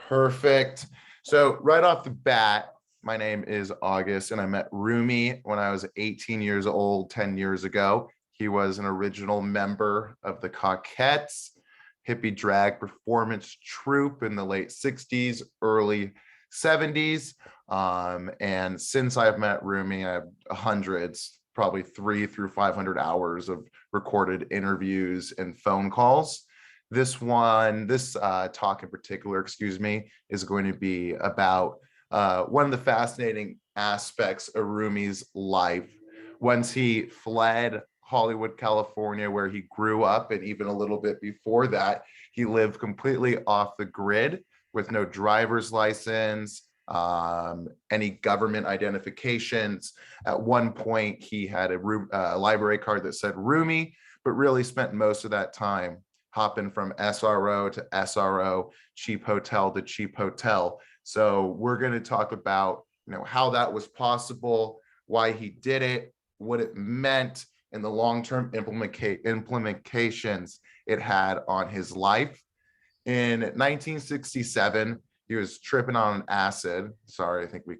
Perfect. So right off the bat, my name is August, and I met Rumi when I was 18 years old, 10 years ago. He was an original member of the Coquettes, hippie drag performance troupe in the late 60s, early 70s. And since I've met Rumi, I have hundreds, probably 300 through 500 hours of recorded interviews and phone calls. This talk in particular, excuse me, is going to be about one of the fascinating aspects of Rumi's life. Once he fled Hollywood, California, where he grew up, and even a little bit before that, he lived completely off the grid with no driver's license, any government identifications. At one point, he had a library card that said Rumi, but really spent most of that time hopping from SRO to SRO, cheap hotel to cheap hotel. So we're going to talk about, how that was possible, why he did it, what it meant, and the long-term implications it had on his life. In 1967, he was tripping on acid. Sorry, I think we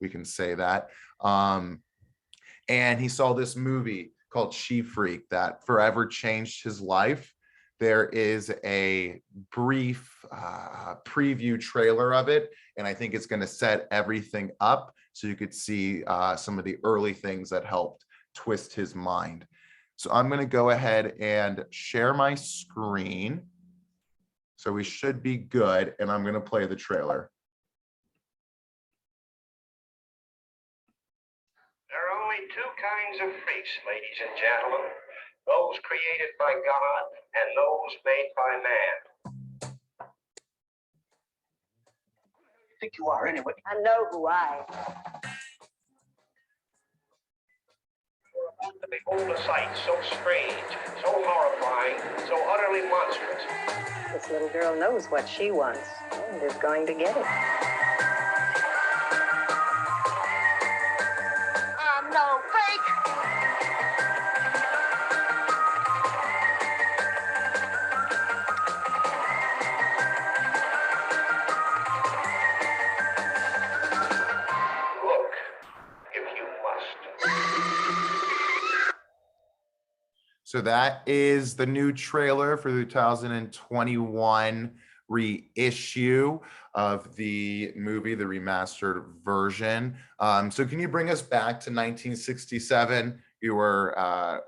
can say that. And he saw this movie called She Freak that forever changed his life. There is a brief preview trailer of it, and I think it's going to set everything up so you could see some of the early things that helped twist his mind. So I'm going to go ahead and share my screen. So we should be good, and I'm going to play the trailer. There are only two kinds of freaks, ladies and gentlemen. Those created by God and those made by man. Who do you think you are, anyway? I know who I am. You're about to behold a sight so strange, so horrifying, so utterly monstrous. This little girl knows what she wants and is going to get it. I'm no fake. Look, if you must. So that is the new trailer for the 2021 reissue of the movie, the remastered version. So can you bring us back to 1967? You were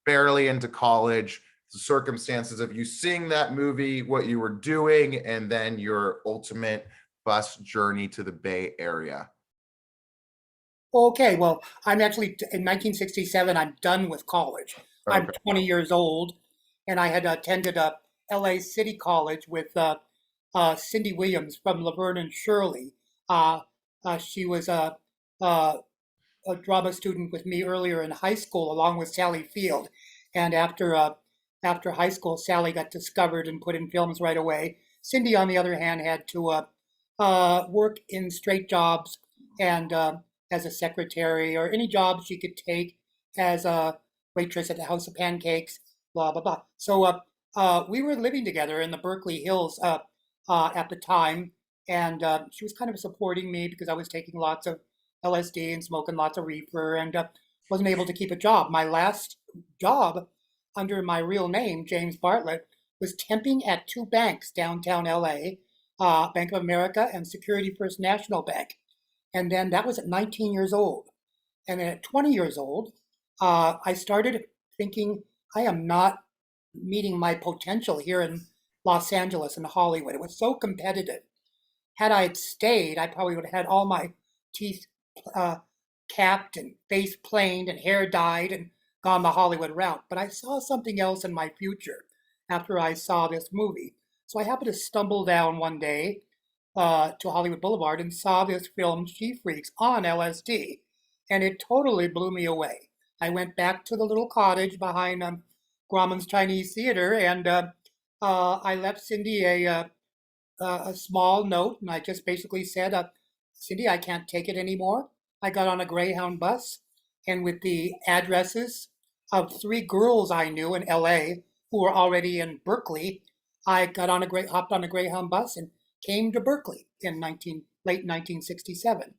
barely into college. The circumstances of you seeing that movie, what you were doing, and then your ultimate bus journey to the Bay Area. Okay, well, I'm actually in 1967. I'm done with college. I'm 20 years old, and I had attended a LA City College with Cindy Williams from Laverne and Shirley. She was a drama student with me earlier in high school, along with Sally Field. And after high school, Sally got discovered and put in films right away. Cindy, on the other hand, had to work in straight jobs and as a secretary or any job she could take as a waitress at the House of Pancakes, blah, blah, blah. So we were living together in the Berkeley Hills at the time, and she was kind of supporting me because I was taking lots of LSD and smoking lots of reefer and wasn't able to keep a job. My last job under my real name, James Bartlett, was temping at two banks downtown LA, Bank of America and Security First National Bank. And then that was at 19 years old. And then at 20 years old, I started thinking, I am not meeting my potential here in Los Angeles and Hollywood. It was so competitive. Had I stayed, I probably would have had all my teeth capped and face planed and hair dyed and gone the Hollywood route. But I saw something else in my future after I saw this movie. So I happened to stumble down one day to Hollywood Boulevard and saw this film, She Freaks, on LSD. And it totally blew me away. I went back to the little cottage behind Grauman's Chinese Theater, and I left Cindy a small note, and I just basically said, Cindy, I can't take it anymore. I got on a Greyhound bus, and with the addresses of three girls I knew in LA who were already in Berkeley, I hopped on a Greyhound bus and came to Berkeley in late 1967.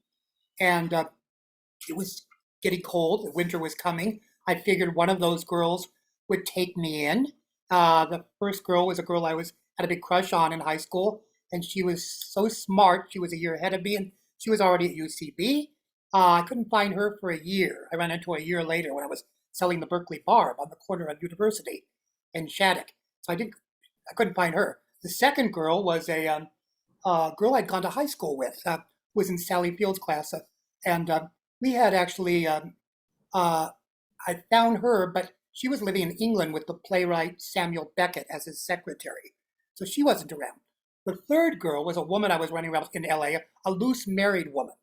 And it was getting cold. Winter was coming. I figured one of those girls would take me in. The first girl was a girl had a big crush on in high school, and she was so smart. She was a year ahead of me, and she was already at UCB. I couldn't find her for a year. I ran into her a year later when I was selling the Berkeley Barb on the corner of University in Shattuck. So I couldn't find her. The second girl was a girl I'd gone to high school with, was in Sally Field's class, and we had actually. I found her, but she was living in England with the playwright Samuel Beckett as his secretary, so she wasn't around. The third girl was a woman I was running around in LA, a loose married woman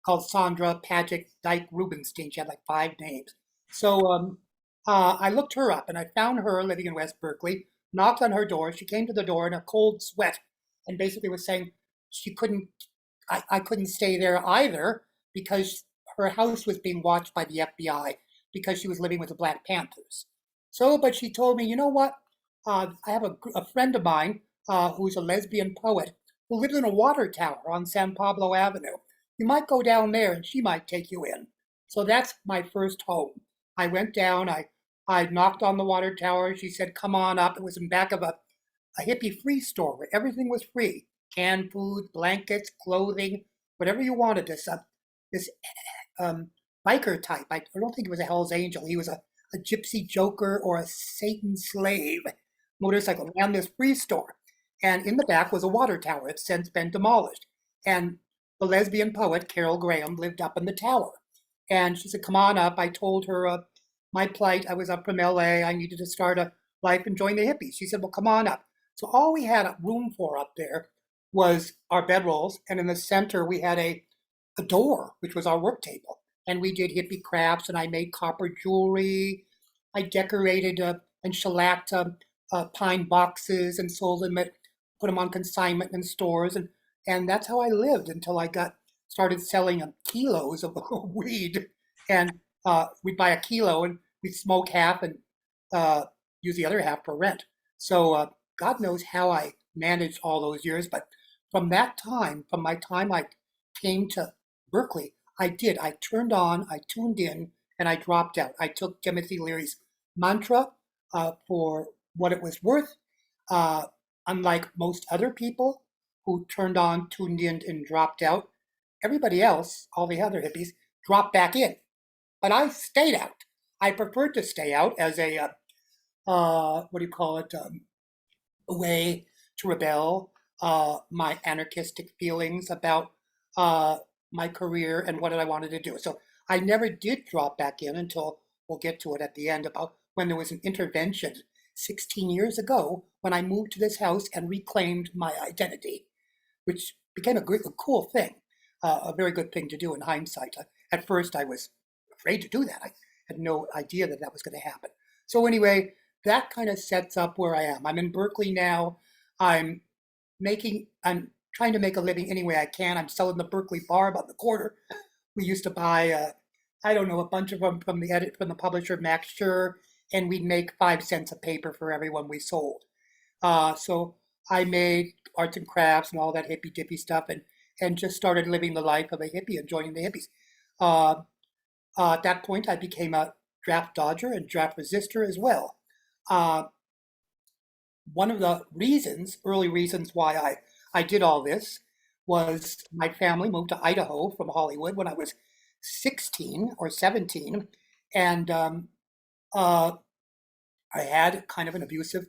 called Sandra Paget Dyke Rubenstein. She had like 5 names. So I looked her up and I found her living in West Berkeley, knocked on her door. She came to the door in a cold sweat and basically was saying I couldn't stay there either because her house was being watched by the FBI because she was living with the Black Panthers. So, but she told me, you know what? I have a friend of mine who's a lesbian poet who lives in a water tower on San Pablo Avenue. You might go down there and she might take you in. So that's my first home. I went down, I knocked on the water tower. She said, come on up. It was in back of a hippie free store where everything was free. Canned food, blankets, clothing, whatever you wanted. This biker type. I don't think he was a Hell's Angel. He was a gypsy joker or a Satan slave motorcycle around this free store. And in the back was a water tower. It's since been demolished. And the lesbian poet, Carol Graham, lived up in the tower. And she said, come on up. I told her my plight. I was up from LA. I needed to start a life and join the hippies. She said, well, come on up. So all we had room for up there was our bedrolls. And in the center, we had a door, which was our work table. And we did hippie crafts, and I made copper jewelry. I decorated and shellacked pine boxes and sold them put them on consignment in stores. And that's how I lived until I started selling kilos of weed. And we'd buy a kilo and we'd smoke half and use the other half for rent. So God knows how I managed all those years. But from my time I came to Berkeley, I tuned in, and I dropped out. I took Timothy Leary's mantra for what it was worth. Unlike most other people who turned on, tuned in, and dropped out, everybody else, all the other hippies, dropped back in. But I stayed out. I preferred to stay out as a, a way to rebel my anarchistic feelings about my career and what I wanted to do. So I never did drop back in until we'll get to it at the end about when there was an intervention 16 years ago when I moved to this house and reclaimed my identity, which became a cool thing, a very good thing to do in hindsight. At first, I was afraid to do that. I had no idea that was going to happen. So anyway, that kind of sets up where I am. I'm in Berkeley now. I'm trying to make a living any way I can. I'm selling the Berkeley Barb on the corner. We used to buy, a bunch of them from the publisher Max Schur, and we'd make 5 cents a paper for every one we sold. So I made arts and crafts and all that hippy dippy stuff, and just started living the life of a hippie and joining the hippies. At that point, I became a draft dodger and draft resistor as well. One of the early reasons why I did all this was my family moved to Idaho from Hollywood when I was 16 or 17. And I had kind of an abusive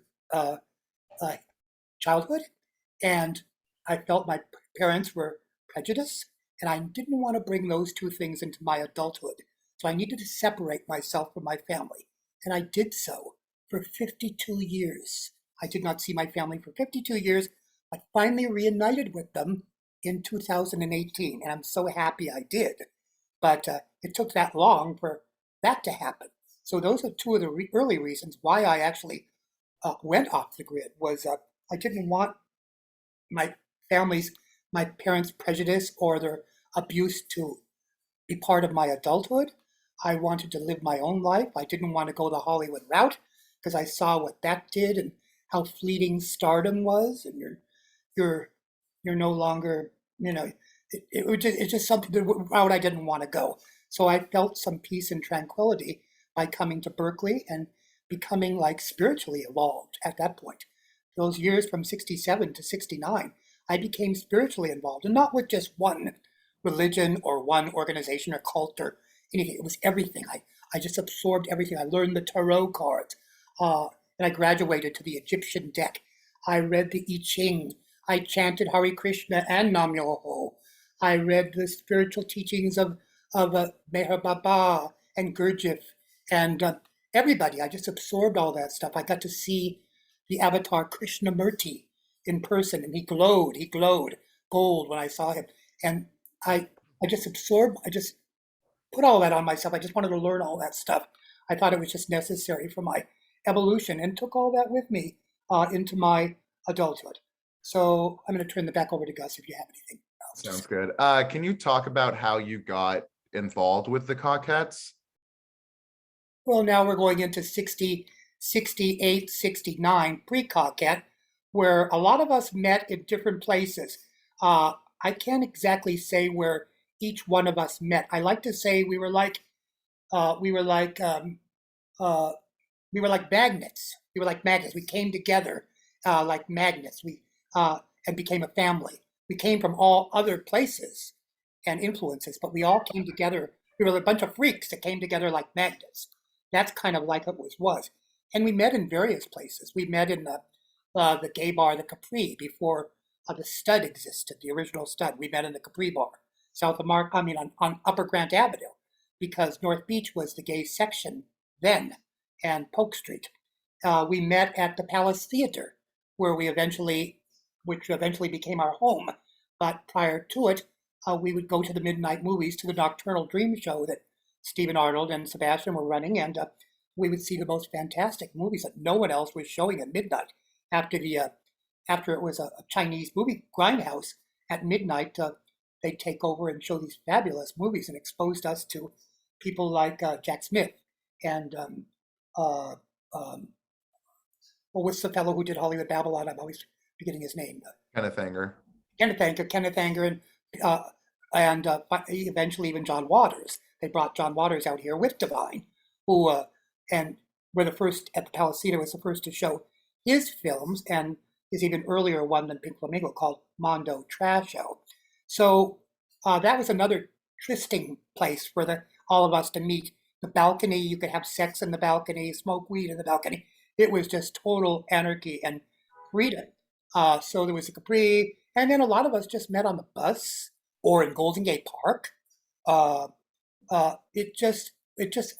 childhood. And I felt my parents were prejudiced. And I didn't want to bring those two things into my adulthood. So I needed to separate myself from my family. And I did so for 52 years. I did not see my family for 52 years, but finally reunited with them in 2018. And I'm so happy I did. But it took that long for that to happen. So those are two of the early reasons why I actually went off the grid was I didn't want my parents' prejudice or their abuse to be part of my adulthood. I wanted to live my own life. I didn't want to go the Hollywood route because I saw what that did and how fleeting stardom was, and your you're no longer, it's just something, the route I didn't want to go. So I felt some peace and tranquility by coming to Berkeley and becoming like spiritually evolved at that point. Those years from 67 to 69, I became spiritually involved, and not with just one religion or one organization or cult or anything. It was everything. I just absorbed everything. I learned the tarot cards, and I graduated to the Egyptian deck. I read the I Ching. I chanted Hare Krishna and Nam Myoho. I read the spiritual teachings of Meher Baba and Gurdjieff and everybody. I just absorbed all that stuff. I got to see the avatar Krishnamurti in person, and he glowed gold when I saw him. And I just absorbed, I just put all that on myself. I just wanted to learn all that stuff. I thought it was just necessary for my evolution, and took all that with me into my adulthood. So I'm going to turn it back over to Gus if you have anything else. Sounds good. Can you talk about how you got involved with the Coquettes? Well, now we're going into 60, 68, 69, pre-Coquette, where a lot of us met in different places. I can't exactly say where each one of us met. I like to say we were like magnets. We were like magnets. We came together like magnets. We and became a family. We came from all other places and influences, but we all came together. We were a bunch of freaks that came together like magnets. That's kind of like it was. And we met in various places. We met in the gay bar, the Capri, before the Stud existed, the original Stud. We met in the Capri bar, on Upper Grant Avenue, because North Beach was the gay section then, and Polk Street. We met at the Palace Theater, which eventually became our home. But prior to it, we would go to the midnight movies, to the Nocturnal Dream Show that Stephen Arnold and Sebastian were running, and we would see the most fantastic movies that no one else was showing at midnight. After it was a Chinese movie grindhouse at midnight, they'd take over and show these fabulous movies, and exposed us to people like Jack Smith and what's the fellow who did Hollywood Babylon? I'm always forgetting his name. Kenneth Anger. Kenneth Anger, and eventually even John Waters. They brought John Waters out here with Divine, who and were the first at the Palace Theater, was the first to show his films, and his even earlier one than Pink Flamingo called Mondo Trasho. So that was another trysting place for all of us to meet. The balcony, you could have sex in the balcony, smoke weed in the balcony. It was just total anarchy and freedom. So there was a Capri, and then a lot of us just met on the bus or in Golden Gate Park. It just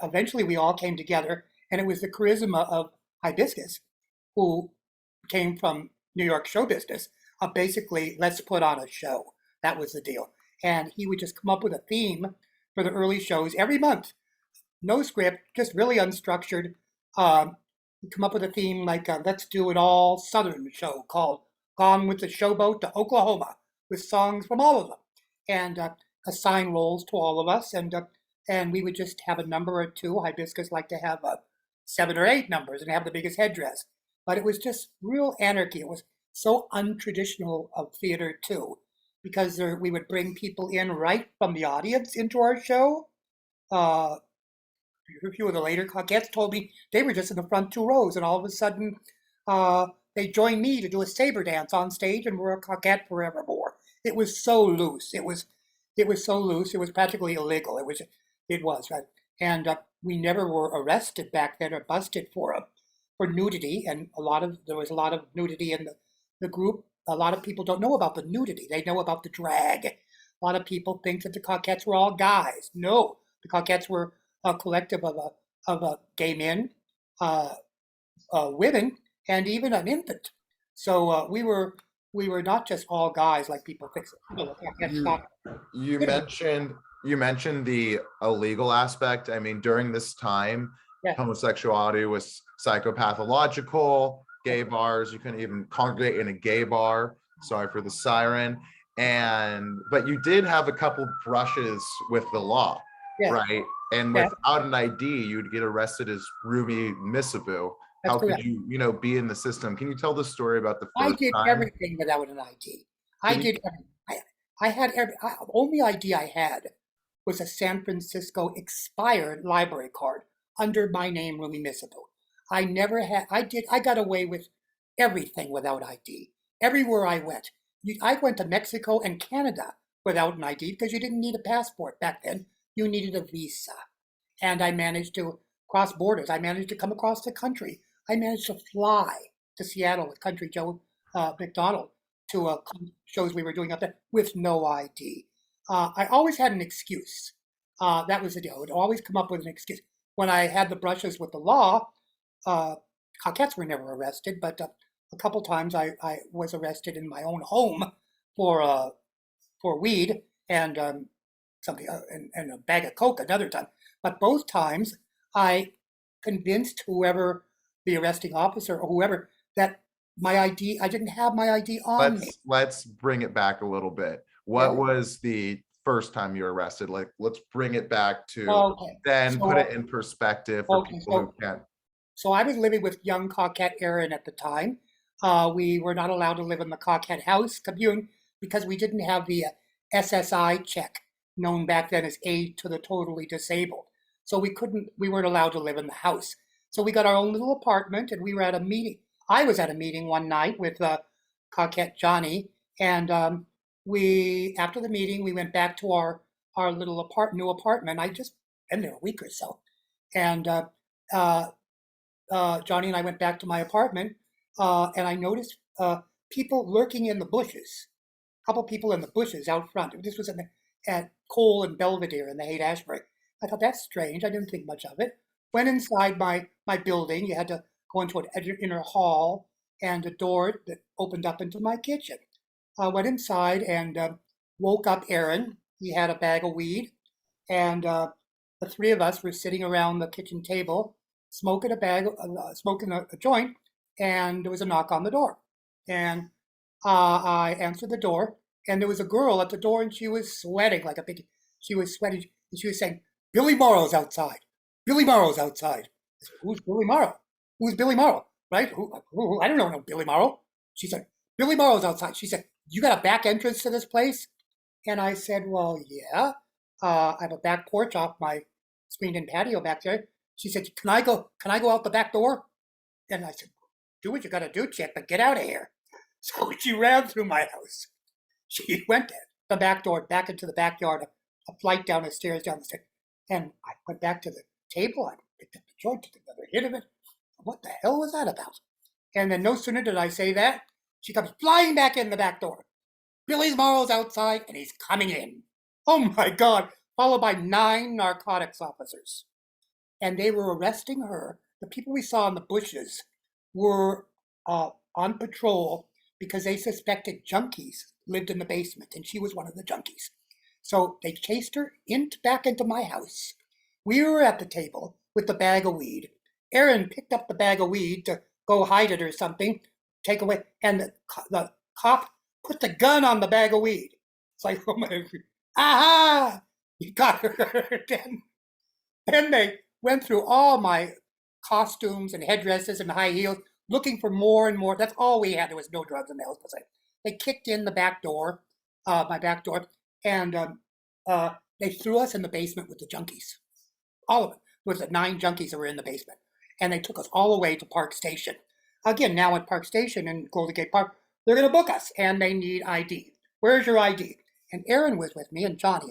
eventually we all came together, and it was the charisma of Hibiscus, who came from New York show business. Basically, let's put on a show. That was the deal. And he would just come up with a theme for the early shows every month. No script, just really unstructured. He'd come up with a theme like, let's do an all Southern show called Gone with the Showboat to Oklahoma, with songs from all of them, and assign roles to all of us. And we would just have a number or two. Hibiscus liked to have 7 or 8 numbers and have the biggest headdress. But it was just real anarchy. It was so untraditional of theater too, because we would bring people in right from the audience into our show. A few of the later Coquettes told me they were just in the front 2 rows, and all of a sudden they joined me to do a saber dance on stage, and were a Coquette forevermore. It was so loose. It was so loose. It was practically illegal. It was right. And we never were arrested back then or busted for nudity, and there was a lot of nudity in the group. A lot of people don't know about the nudity. They know about the drag. A lot of people think that the Coquettes were all guys. No, the Coquettes were a collective of gay men, women, and even an infant. So we were not just all guys like people think. You mentioned the illegal aspect. I mean, during this time, Yeah. homosexuality was psychopathological. Gay bars, you couldn't even congregate in a gay bar. Sorry for the siren. But you did have a couple brushes with the law, Yeah. right? And Yeah. without an ID, you'd get arrested as Rumi Missabu. That's How correct. could you, be in the system? Can you tell the story about the I first did time? everything without an ID. I Can you, did. I had only ID I had was a San Francisco expired library card under my name, Rumi Missabu. I never had. I got away with everything without ID. Everywhere I went. I went to Mexico and Canada without an ID because you didn't need a passport back then. You needed a visa. And I managed to cross borders. I managed to come across the country. I managed to fly to Seattle with Country Joe McDonald to shows we were doing up there with no ID. I always had an excuse. That was the deal. I would always come up with an excuse. When I had the brushes with the law, uh, Coquettes were never arrested, but a couple times I was arrested in my own home for weed and something and a bag of coke another time. But both times I convinced whoever the arresting officer or whoever that my ID I didn't have my ID on me. let's bring it back a little bit. Yeah. What was the first time you were arrested? Like, let's bring it back to Okay. then, So put it in perspective for okay. people who can't. So I was living with young Coquette Aaron at the time. We were not allowed to live in the Coquette house commune because we didn't have the SSI check, known back then as aid to the totally disabled. So we weren't allowed to live in the house. So we got our own little apartment and we were at a meeting. I was at a meeting one night with Coquette Johnny, and after the meeting, we went back to our little new apartment. I just been there a week or so. And uh, Johnny and I went back to my apartment, and I noticed people lurking in the bushes. A couple people in the bushes out front. This was at Cole and Belvedere in the Haight-Ashbury. I thought that's strange. I didn't think much of it. Went inside my building. You had to go into an inner hall and a door that opened up into my kitchen. I went inside and woke up Aaron. He had a bag of weed, and the three of us were sitting around the kitchen table smoking a joint, and there was a knock on the door. And I answered the door, and there was a girl at the door, and she was sweating like a pig. She was sweating, and she was saying, "Billy Morrow's outside. Billy Morrow's outside." I said, "Who's Billy Morrow? Who's Billy Morrow? Right? Who? I don't know no Billy Morrow." She said, "Billy Morrow's outside." She said, "You got a back entrance to this place?" And I said, "Well, yeah. I have a back porch off my screened-in patio back there." She said, "Can I go? Can I go out the back door?" And I said, "Do what you got to do, chick, but get out of here." So she ran through my house. She went the back door, back into the backyard, a flight down the stairs, and I went back to the table. I picked up the joint, took another hit of it. What the hell was that about? And then no sooner did I say that, she comes flying back in the back door. "Billy Morrow's outside, and he's coming in." Oh my God! Followed by 9 narcotics officers. And they were arresting her. The people we saw in the bushes were on patrol because they suspected junkies lived in the basement, and she was one of the junkies. So they chased her back into my house. We were at the table with the bag of weed. Aaron picked up the bag of weed to go hide it or something, take away, and the cop put the gun on the bag of weed. It's like, oh my, aha! You got her. Then they went through all my costumes and headdresses and high heels, looking for more and more. That's all we had. There was no drugs in the house. They kicked in the back door, my back door, and they threw us in the basement with the junkies. All of it. There was 9 junkies that were in the basement. And they took us all the way to Park Station. Again, now at Park Station in Golden Gate Park, they're going to book us, and they need ID. "Where's your ID?" And Aaron was with me, and Johnny,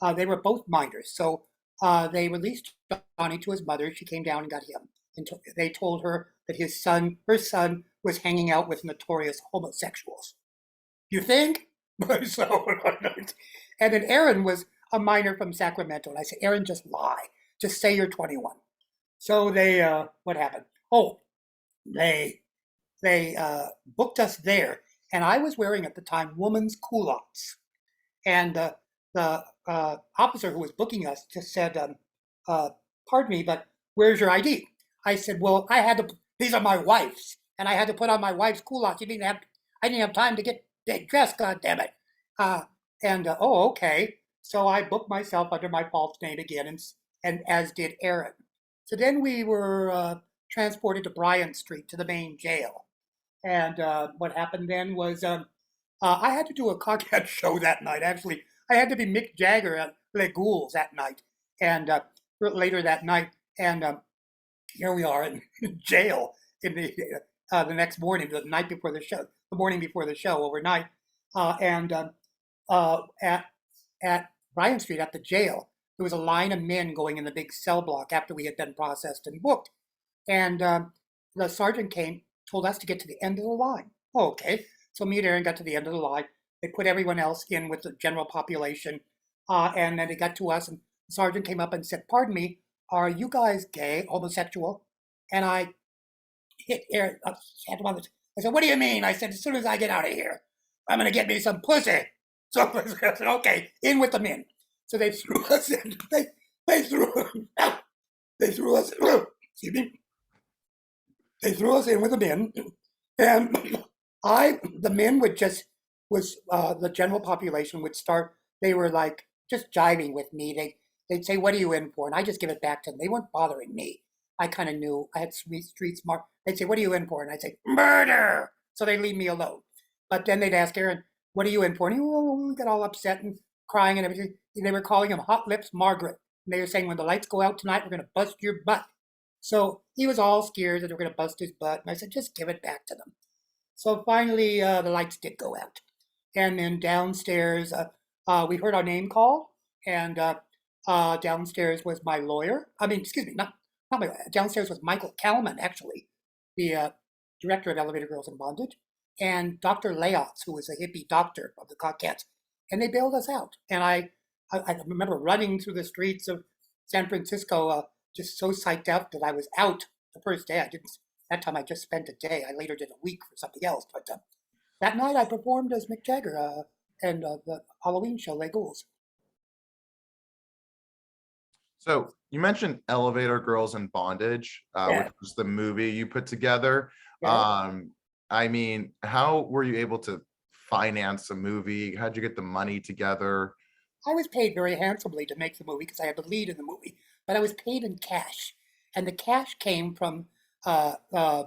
and they were both minors. So they released Johnny to his mother. She came down and got him. And they told her that her son, was hanging out with notorious homosexuals. You think? So, and then Aaron was a minor from Sacramento. And I said, "Aaron, just lie. Just say you're 21. So they, what happened? Oh, they booked us there. And I was wearing at the time woman's culottes. And the officer who was booking us just said, "Pardon me, but where's your ID?" I said, "Well, these are my wife's, and I had to put on my wife's culottes. I didn't have time to get dressed, God damn it." Oh, okay. So I booked myself under my false name again, and as did Aaron. So then we were transported to Bryant Street to the main jail. And what happened then was I had to do a Coquette show that night. Actually, I had to be Mick Jagger at Les Ghouls that night, and later that night. And here we are in jail in the next morning, the night before the show, the morning before the show, overnight, and at Bryan Street at the jail, there was a line of men going in the big cell block after we had been processed and booked, and the sergeant came, told us to get to the end of the line. Oh, okay, so me and Aaron got to the end of the line. They put everyone else in with the general population, and then they got to us, and the sergeant came up and said, "Pardon me, are you guys gay, homosexual?" And I hit Aaron. I said, "What do you mean?" I said, "As soon as I get out of here, I'm going to get me some pussy." So I said, "Okay, in with the men." So they threw us in. They threw us. Excuse me. They threw us in with the men, and the men would just the general population would start. They were like just jiving with me. They'd say, "What are you in for?" And I just give it back to them. They weren't bothering me. I kind of knew I had street smart. They'd say, "What are you in for?" And I'd say, "Murder." So they'd leave me alone. But then they'd ask Aaron, "What are you in for?" And we got all upset and crying and everything. They were calling him Hot Lips Margaret. And they were saying, "When the lights go out tonight, we're going to bust your butt." So he was all scared that they were going to bust his butt. And I said, "Just give it back to them." So finally, the lights did go out. And then downstairs, we heard our name called. And downstairs was my lawyer. I mean, excuse me, not my lawyer. Downstairs was Michael Kalman, actually, the director of Elevator Girls in Bondage, and Dr. Layotz, who was a hippie doctor of the Coquettes. And they bailed us out. And I remember running through the streets of San Francisco, just so psyched out that I was out the first day. I didn't. That time I just spent a day. I later did a week for something else. But that night I performed as Mick Jagger and the Halloween show, Les Ghouls. So you mentioned Elevator Girls in Bondage, Yeah. which was the movie you put together. Yeah. I mean, how were you able to finance a movie? How'd you get the money together? I was paid very handsomely to make the movie because I had the lead in the movie, but I was paid in cash, and the cash came from uh, uh,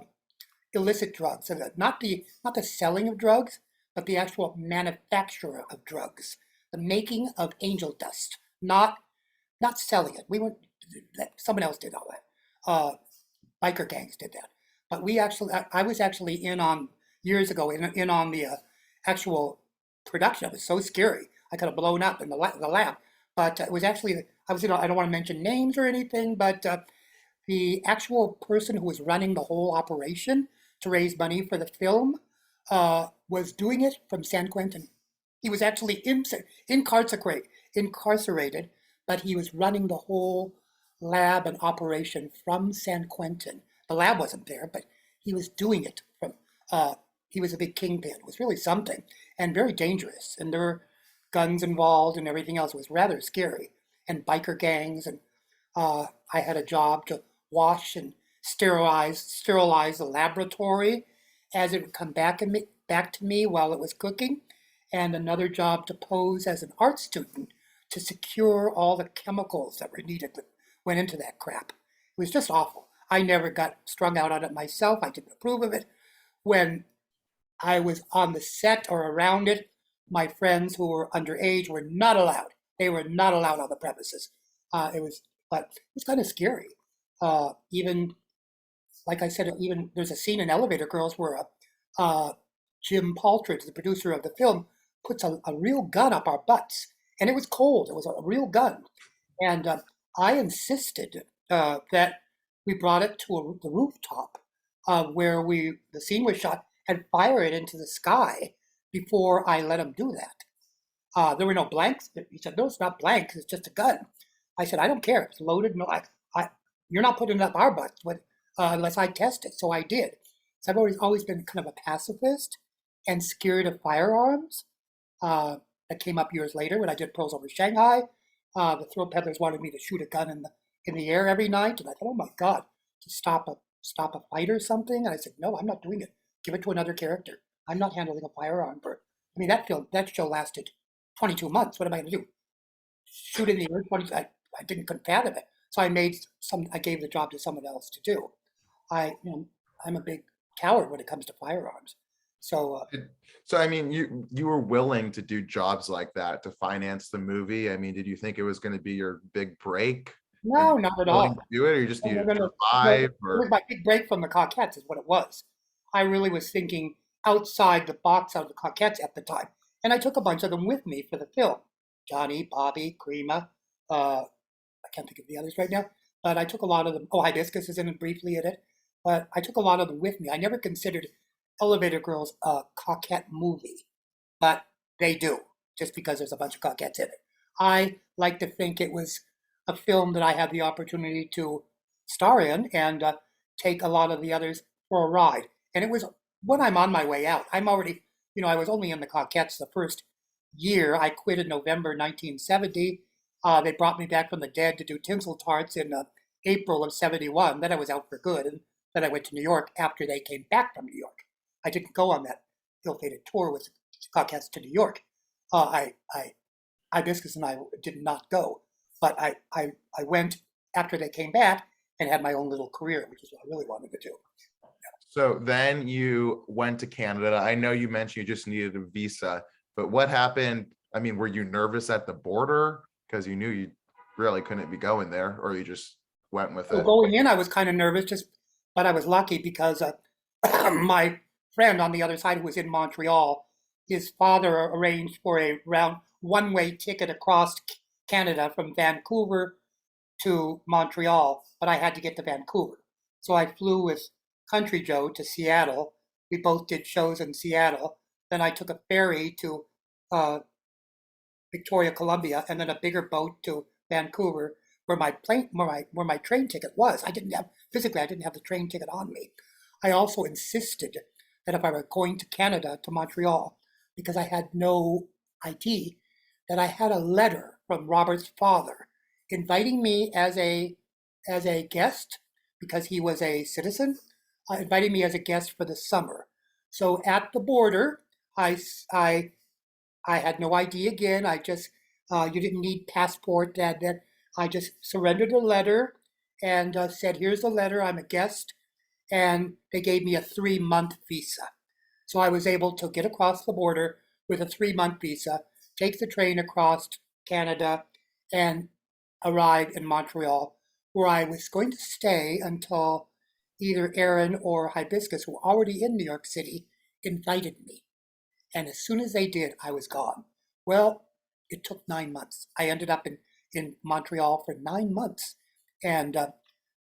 illicit drugs, so not the selling of drugs, but the actual manufacture of drugs, the making of angel dust, not selling it. We weren't. Someone else did all that. Biker gangs did that, but I was actually in on years ago in on the actual production. It was so scary. I could have blown up in the lab, but it was actually I was. I don't want to mention names or anything, but the actual person who was running the whole operation to raise money for the film was doing it from San Quentin. He was actually incarcerated, but he was running the whole lab and operation from San Quentin. The lab wasn't there, but he was doing it from. He was a big kingpin. It was really something and very dangerous. And there were guns involved and everything else. It was rather scary. And biker gangs. And I had a job to wash and sterilize the laboratory as it would come back to me while it was cooking, and another job to pose as an art student to secure all the chemicals that were needed that went into that crap. It was just awful. I never got strung out on it myself. I didn't approve of it. When I was on the set or around it, my friends who were underage were not allowed. They were not allowed on the premises. But it was kind of scary. Even like I said, even there's a scene in Elevator Girls where Jim Paltridge, the producer of the film, puts a real gun up our butts, and it was cold. It was a real gun, and I insisted that we brought it to the rooftop where the scene was shot, and fire it into the sky before I let him do that. There were no blanks. He said, "No, it's not blanks. It's just a gun." I said, "I don't care. It's loaded. No, you're not putting it up our butts unless I test it." So I did. So I've always been kind of a pacifist and scared of firearms. That came up years later when I did Pearls Over Shanghai. The thrill peddlers wanted me to shoot a gun in the air every night, and I thought, "Oh my God, to stop a fight or something." And I said, "No, I'm not doing it. Give it to another character. I'm not handling a firearm for." I mean, that show lasted 22 months. What am I going to do? Shoot in the air 20? I couldn't fathom it. So I gave the job to someone else to do. I'm a big coward when it comes to firearms. So So I mean, you were willing to do jobs like that to finance the movie. I mean, did you think it was going to be your big break, and no, you not at were willing all. to do it, or you just And we're needed to gonna, no, survive? it was Or my big break from the Coquettes, is what it was. I really was thinking outside the box out of the Coquettes at the time, and I took a bunch of them with me for the film. Johnny, Bobby, Crema. I can't think of the others right now, but I took a lot of them. Oh, Hibiscus is in it briefly in it, but I took a lot of them with me. I never considered Elevator Girls a Coquette movie, but they do, just because there's a bunch of Coquettes in it. I like to think it was a film that I had the opportunity to star in and take a lot of the others for a ride. And it was when I'm on my way out. I'm already, I was only in the Coquettes the first year. I quit in November 1970. They brought me back from the dead to do Tinsel Tarts in April of 71. Then I was out for good. And then I went to New York after they came back from New York. I didn't go on that ill-fated tour with Coquettes to New York. Hibiscus and I did not go, but I went after they came back and had my own little career, which is what I really wanted to do. so then you went to Canada. I know you mentioned you just needed a visa, but what happened? I mean, were you nervous at the border because you knew you really couldn't be going there, or you just went with So it? going in, I was kind of nervous, but I was lucky because my friend on the other side, who was in Montreal, his father arranged for a round one-way ticket across Canada from Vancouver to Montreal, but I had to get to Vancouver. So I flew with Country Joe to Seattle. We both did shows in Seattle. Then I took a ferry to uh, Victoria, Columbia, and then a bigger boat to Vancouver, where my train ticket was. I didn't have the train ticket on me. I also insisted that if I were going to Canada to Montreal, because I had no ID, that I had a letter from Robert's father inviting me as a guest because he was a citizen, inviting me as a guest for the summer. So at the border, I I I had no ID again. You didn't need passport. That I just surrendered a letter and said, "Here's the letter. I'm a guest," and they gave me a 3-month visa. So I was able to get across the border with a 3-month visa, take the train across Canada, and arrive in Montreal, where I was going to stay until either Aaron or Hibiscus, who were already in New York City, invited me. And as soon as they did, I was gone. Well, it took 9 months. I ended up in Montreal for 9 months. And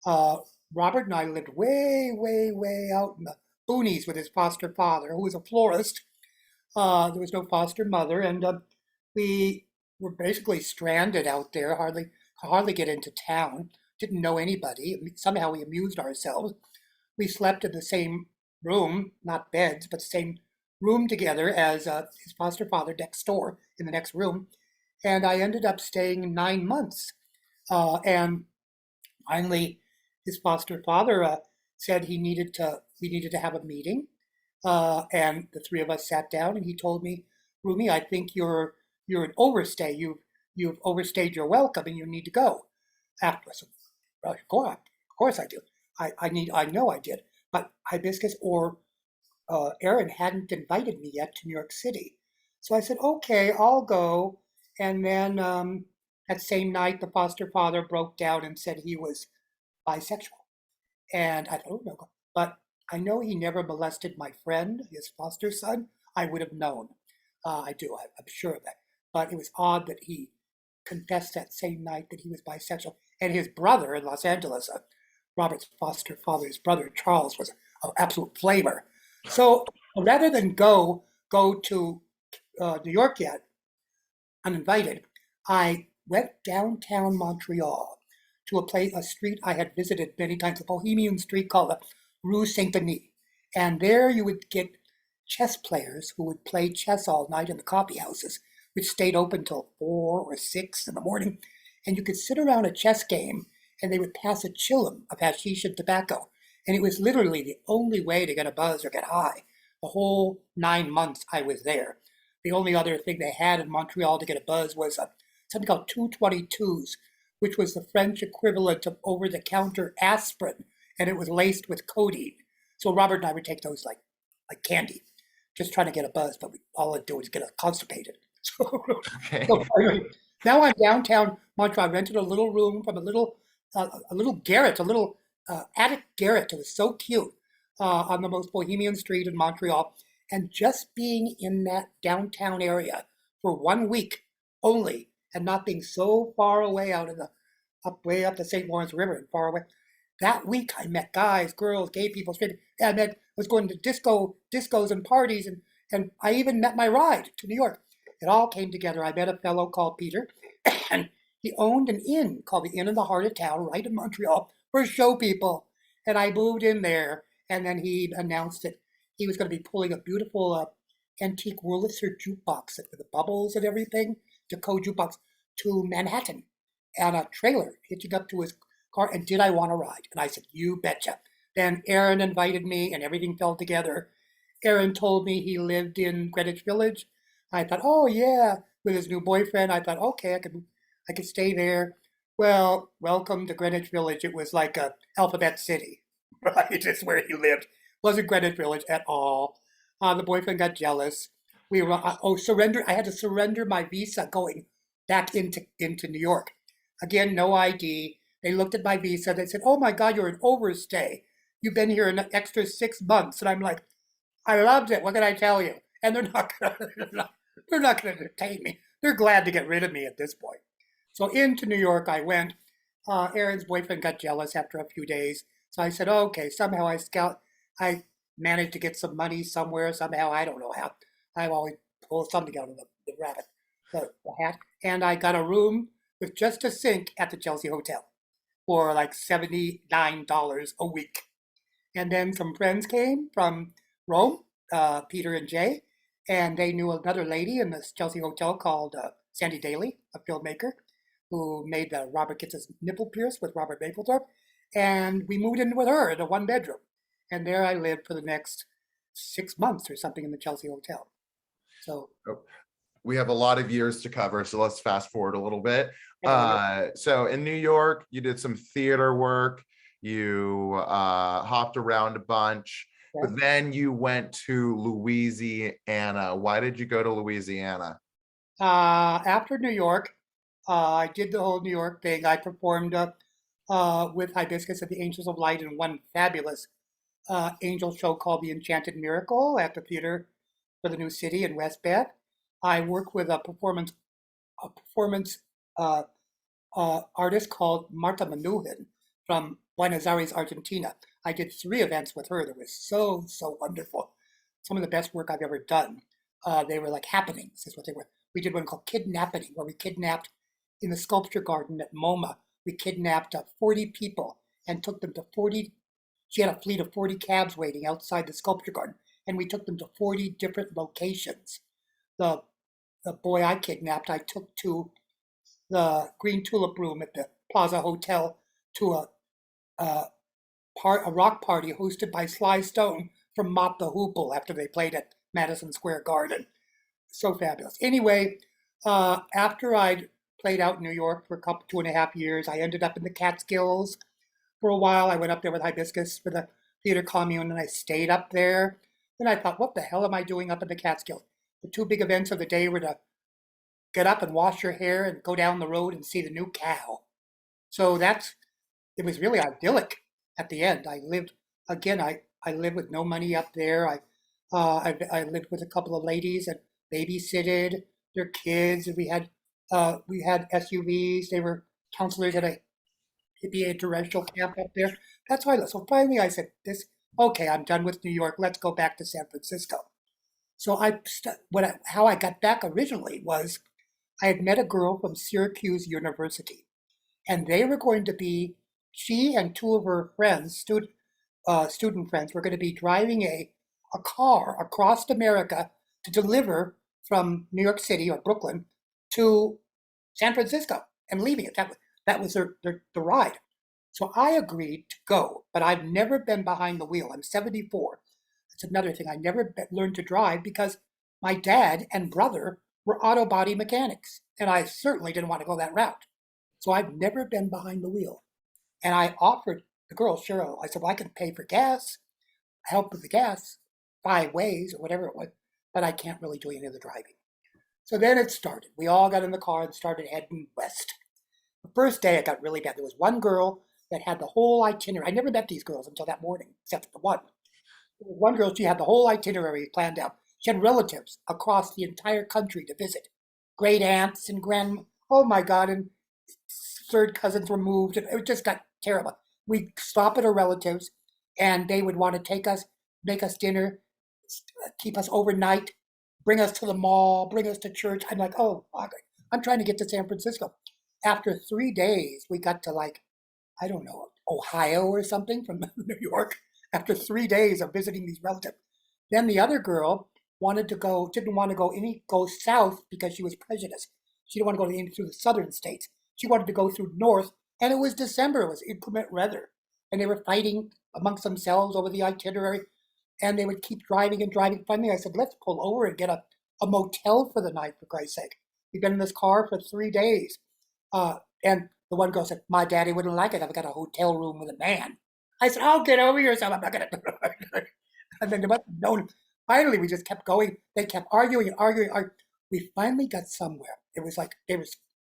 uh, Robert and I lived way, way, way out in the boonies with his foster father, who was a florist. There was no foster mother. And we were basically stranded out there, hardly get into town, didn't know anybody. Somehow we amused ourselves. We slept in the same room, not beds, but the same room together as his foster father next door in the next room. And I ended up staying 9 months. And finally, his foster father said we needed to have a meeting. And the three of us sat down, and he told me, Rumi, I think you're an overstay. You've overstayed your welcome, and you need to go. After I said, well, of course I do. I know I did. But Hibiscus or Aaron hadn't invited me yet to New York City. So I said, okay, I'll go. And then that same night, the foster father broke down and said he was bisexual. And I thought, oh, no. But I know he never molested my friend, his foster son. I would have known. I do, I'm sure of that. But it was odd that he confessed that same night that he was bisexual. And his brother in Los Angeles, Robert's foster father's brother, Charles, was an absolute flamer. So rather than go to New York yet, uninvited, I went downtown Montreal to a street I had visited many times, a bohemian street called the Rue Saint Denis. And there you would get chess players who would play chess all night in the coffee houses, which stayed open till 4 or 6 in the morning. And you could sit around a chess game and they would pass a chillum of hashish and tobacco. And it was literally the only way to get a buzz or get high. The whole 9 months I was there. The only other thing they had in Montreal to get a buzz was something called 222s, which was the French equivalent of over-the-counter aspirin, and it was laced with codeine. So Robert and I would take those like candy. just trying to get a buzz, but all I do is get constipated. So, Okay. so anyway, now I'm downtown Montreal. I rented a little room from a little garret, a little attic garret. It was so cute on the most bohemian street in Montreal. And just being in that downtown area for 1 week only, and not being so far away out in the way up the St. Lawrence River and far away. That week, I met guys, girls, gay people, straight. Was going to discos and parties, and I even met my ride to New York. It all came together. I met a fellow called Peter, and he owned an inn called the Inn in the Heart of Town, right in Montreal, for show people. And I moved in there, and then he announced that he was going to be pulling a beautiful antique Wurlitzer jukebox with the bubbles and everything, Deco jukebox, to Manhattan, and a trailer hitching up to his car. And did I want to ride? And I said, you betcha. Then Aaron invited me, and everything fell together. Aaron told me he lived in Greenwich Village. I thought, oh yeah, with his new boyfriend. I thought, okay, I could stay there. Well, welcome to Greenwich Village. It was like a Alphabet City, right? It's where he lived. Wasn't Greenwich Village at all. The boyfriend got jealous. We were surrender. I had to surrender my visa going back into New York. Again, no ID. They looked at my visa. They said, "Oh my God, you're an overstay. You've been here an extra 6 months." And I'm like, "I loved it. What can I tell you?" And they're not going to detain me. They're glad to get rid of me at this point. So into New York I went. Aaron's boyfriend got jealous after a few days. So I said, oh, okay, somehow I managed to get some money somewhere. Somehow, I don't know how. I always pull something out of the rabbit, the hat. And I got a room with just a sink at the Chelsea Hotel for like $79 a week. And then some friends came from Rome, Peter and Jay, and they knew another lady in this Chelsea Hotel called Sandy Daly, a filmmaker, who made the Robert Gets His Nipple Pierced with Robert Mapplethorpe. And we moved in with her in a one bedroom. And there I lived for the next 6 months or something in the Chelsea Hotel. So we have a lot of years to cover, so let's fast forward a little bit. Yeah. So in New York, you did some theater work, you hopped around a bunch, Yeah. but then you went to Louisiana. Why did you go to Louisiana? After New York, I did the whole New York thing. I performed with Hibiscus at the Angels of Light in one fabulous angel show called The Enchanted Miracle at the Theater for the New City in West Beth. I work with a performance uh, artist called Marta Manuhin from Buenos Aires, Argentina. I did 3 events with her that was so wonderful. Some of the best work I've ever done. They were like happenings, is what they were. We did one called Kidnapping, where we kidnapped in the sculpture garden at MoMA. We kidnapped 40 people and took them to 40. She had a fleet of 40 cabs waiting outside the sculpture garden, and we took them to 40 different locations. The boy I kidnapped, I took to the Green Tulip Room at the Plaza Hotel to a rock party hosted by Sly Stone from Mott the Hoople after they played at Madison Square Garden. So fabulous. Anyway, after I'd played out in New York for 2.5 years, I ended up in the Catskills for a while. I went up there with Hibiscus for the theater commune, and I stayed up there. Then I thought, what the hell am I doing up in the Catskills? The 2 big events of the day were to get up and wash your hair and go down the road and see the new cow. So it was really idyllic at the end. I lived, again, I lived with no money up there. I lived with a couple of ladies and babysitted their kids, and we had SUVs. They were counselors at a hippie interracial camp up there. That's why. So finally, I said, okay, I'm done with New York. Let's go back to San Francisco." So how I got back originally was I had met a girl from Syracuse University, and they were going to be. She and 2 of her friends, student friends, were going to be driving a car across America to deliver from New York City or Brooklyn to San Francisco and leaving it. That was the ride. So I agreed to go, but I've never been behind the wheel. I'm 74. That's another thing. I never learned to drive because my dad and brother were auto body mechanics, and I certainly didn't want to go that route. So I've never been behind the wheel. And I offered the girl, Cheryl, I said, well, I can pay for gas, help with the gas, 5 ways or whatever it was. but I can't really do any of the driving. So then it started. We all got in the car and started heading west. The first day it got really bad. There was one girl that had the whole itinerary. I never met these girls until that morning, except for the one. There was one girl, she had the whole itinerary planned out. She had relatives across the entire country to visit. Great aunts and oh my God, and third cousins were moved. And it just got terrible. We'd stop at her relatives and they would want to take us, make us dinner, keep us overnight, bring us to the mall, bring us to church. I'm like, oh, fuck, I'm trying to get to San Francisco. After 3 days, we got to like, I don't know, Ohio or something from New York. After 3 days of visiting these relatives. Then the other girl didn't want to go south because she was prejudiced. She didn't want to go through the southern states. She wanted to go through north, and it was December. It was inclement weather, and they were fighting amongst themselves over the itinerary, and they would keep driving and driving. Finally, I said, let's pull over and get a motel for the night, for Christ's sake. We've been in this car for 3 days. And the one girl said, my daddy wouldn't like it. I've got a hotel room with a man. I said, oh, get over yourself. I'm not going to. And then they must have known. Finally, we just kept going. They kept arguing and arguing. We finally got somewhere. It was like they were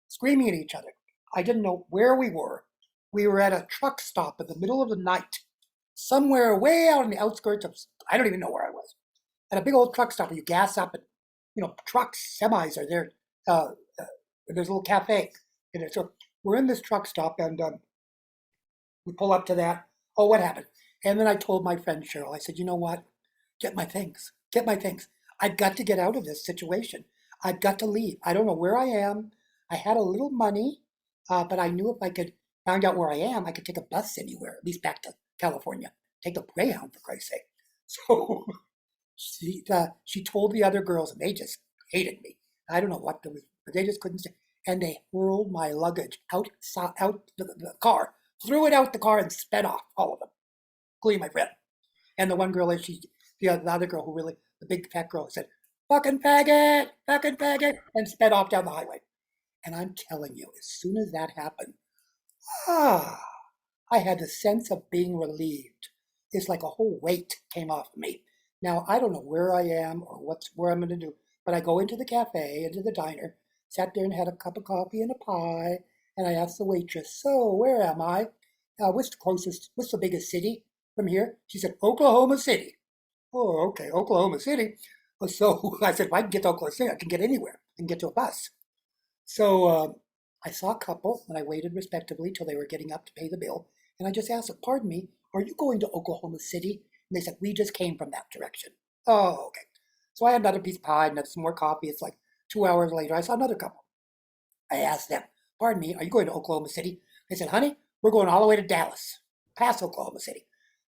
screaming at each other. I didn't know where we were. We were at a truck stop in the middle of the night, somewhere way out on the outskirts of, I don't even know where I was. At a big old truck stop where you gas up and, trucks, semis are there. There's a little cafe. So we're in this truck stop and we pull up to that. Oh, what happened? And then I told my friend Cheryl, I said, you know what? Get my things. Get my things. I've got to get out of this situation. I've got to leave. I don't know where I am. I had a little money, but I knew if I could find out where I am, I could take a bus anywhere, at least back to California. Take the Greyhound, for Christ's sake. So she told the other girls, and they just hated me. I don't know what there was, but they just couldn't say. And they hurled my luggage out the car, threw it out the car, and sped off, all of them, including my friend. And the one girl, the other girl the big fat girl, said, fucking faggot, and sped off down the highway. And I'm telling you, as soon as that happened, I had the sense of being relieved. It's like a whole weight came off of me. Now, I don't know where I am or where I'm going to do, but I go into the cafe, into the diner, sat there and had a cup of coffee and a pie, and I asked the waitress, so where am I? What's the biggest city from here? She said, Oklahoma City. Oh, okay, Oklahoma City. So I said, if I can get to Oklahoma City, I can get anywhere. I can get to a bus. So I saw a couple, and I waited respectably till they were getting up to pay the bill. And I just asked them, pardon me, are you going to Oklahoma City? And they said, we just came from that direction. Oh, okay. So I had another piece of pie and some more coffee. It's like 2 hours later, I saw another couple. I asked them, pardon me, are you going to Oklahoma City? They said, honey, we're going all the way to Dallas, past Oklahoma City.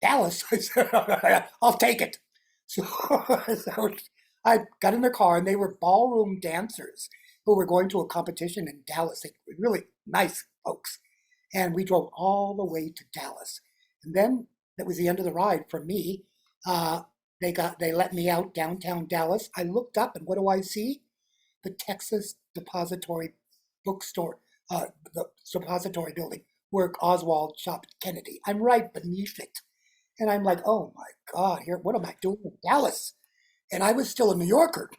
Dallas? I said, I'll take it. So I got in their car, and they were ballroom dancers who were going to a competition in Dallas. They were really nice folks. And we drove all the way to Dallas. And then that was the end of the ride for me. They let me out downtown Dallas. I looked up, and what do I see? The Texas Depository Bookstore, the Depository Building, where Oswald shot Kennedy. I'm right beneath it. And I'm like, oh my God, what am I doing in Dallas? And I was still a New Yorker.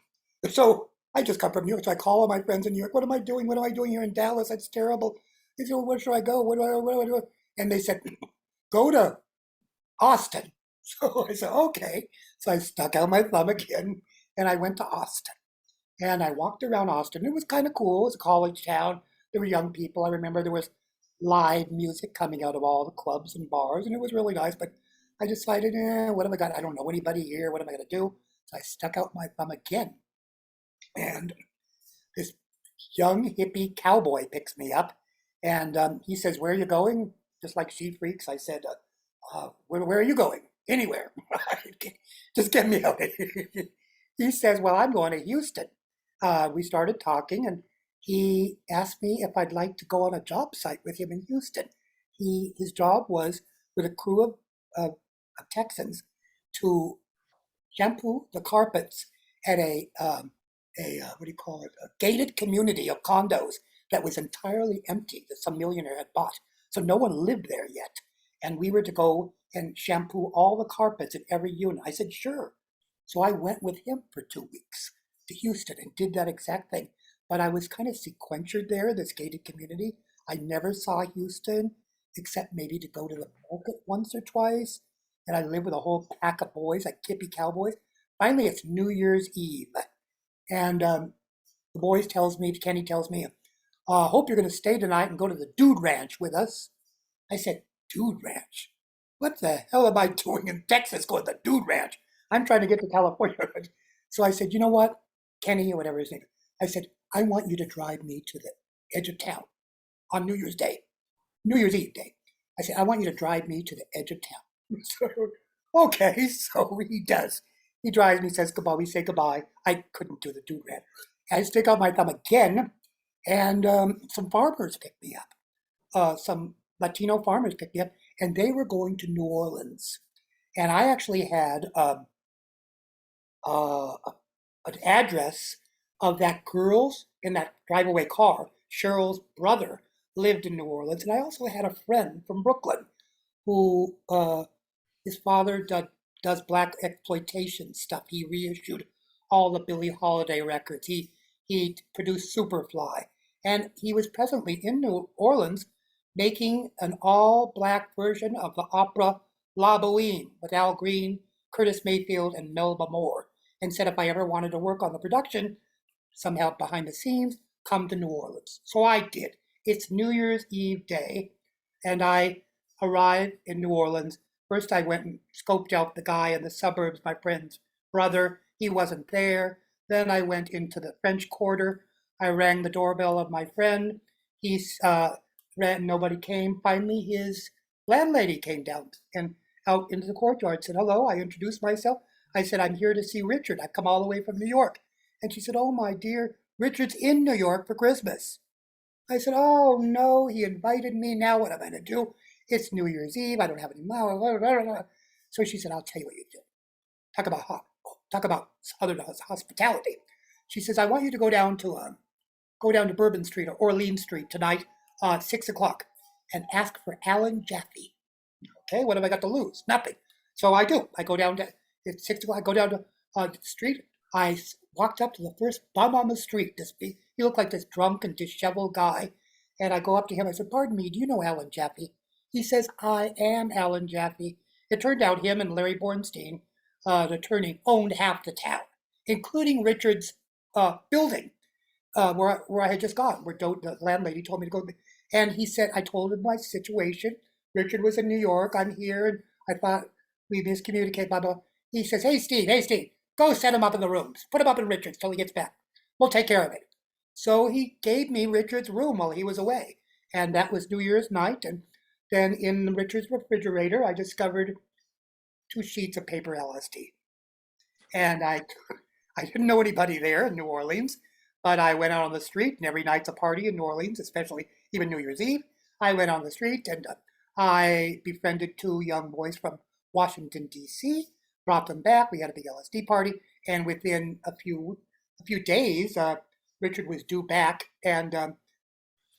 So I just come from New York. So I call all my friends in New York. What am I doing? What am I doing here in Dallas? That's terrible. They said, well, where should I go? What do I do? And they said, go to Austin. So I said, okay. So I stuck out my thumb again, and I went to Austin. And I walked around Austin. It was kind of cool. It was a college town. There were young people. I remember there was live music coming out of all the clubs and bars, and it was really nice. But I decided, what have I got? I don't know anybody here. What am I going to do? So I stuck out my thumb again. And this young hippie cowboy picks me up, and he says, where are you going? Just like she freaks. I said, where are you going? Anywhere. Just get me out of here. He says, well, I'm going to Houston. We started talking, and he asked me if I'd like to go on a job site with him in Houston. His job was with a crew of Texans to shampoo the carpets at a what do you call it? A gated community of condos that was entirely empty that some millionaire had bought. So no one lived there yet. And we were to go and shampoo all the carpets in every unit. I said, sure. So I went with him for 2 weeks to Houston and did that exact thing. But I was kind of sequestered there, this gated community. I never saw Houston except maybe to go to the market once or twice. And I lived with a whole pack of boys, like hippie cowboys. Finally, it's New Year's Eve. And Kenny tells me, hope you're going to stay tonight and go to the Dude Ranch with us. I said, Dude Ranch? What the hell am I doing in Texas going to the Dude Ranch? I'm trying to get to California. So I said, you know what, Kenny, or whatever his name is, I said, I want you to drive me to the edge of town on New Year's Eve day. I said, I want you to drive me to the edge of town. So, okay, so he does. He drives me, says goodbye, we say goodbye. I couldn't do the Dude Ranch. I stick out my thumb again, and some farmers picked me up. Some Latino farmers picked me up, and they were going to New Orleans. And I actually had uh, an address of that girl's in that drive-away car. Cheryl's brother lived in New Orleans, and I also had a friend from Brooklyn who his father does black exploitation stuff. He reissued all the Billie Holiday records. He produced Superfly, and he was presently in New Orleans making an all-black version of the opera La Boheme with Al Green, Curtis Mayfield, and Melba Moore, and said if I ever wanted to work on the production, somehow behind the scenes, come to New Orleans. So I did. It's New Year's Eve day, and I arrived in New Orleans. First, I went and scoped out the guy in the suburbs, my friend's brother. He wasn't there. Then I went into the French Quarter. I rang the doorbell of my friend. He's ran, nobody came. Finally, his landlady came down and out into the courtyard, said, hello. I introduced myself. I said, I'm here to see Richard. I come all the way from New York. And she said, oh, my dear, Richard's in New York for Christmas. I said, oh, no, he invited me. Now what am I going to do? It's New Year's Eve. I don't have any money. So she said, I'll tell you what you do. Talk about Southern hospitality. She says, I want you to go down to Bourbon Street or Orleans Street tonight, 6 o'clock, and ask for Alan Jaffe. Okay, what have I got to lose? Nothing. So I do. I go down to, it's 6 o'clock, I go down to the street. I walked up to the first bum on the street. He looked like this drunk and disheveled guy. And I go up to him. I said, pardon me, do you know Alan Jaffe? He says, I am Alan Jaffe. It turned out him and Larry Bornstein, the attorney, owned half the town, including Richard's building where I had just gone, where the landlady told me to go. And he said, I told him my situation. Richard was in New York. I'm here. And I thought we miscommunicated, blah, blah. He says, hey, Steve, go set him up in the rooms. Put him up in Richard's till he gets back. We'll take care of it. So he gave me Richard's room while he was away. And that was New Year's night. And then in Richard's refrigerator, I discovered 2 sheets of paper LSD. And I didn't know anybody there in New Orleans, but I went out on the street, and every night's a party in New Orleans, especially even New Year's Eve. I went on the street, and I befriended 2 young boys from Washington, D.C., brought them back. We had a big LSD party, and within a few days, Richard was due back, and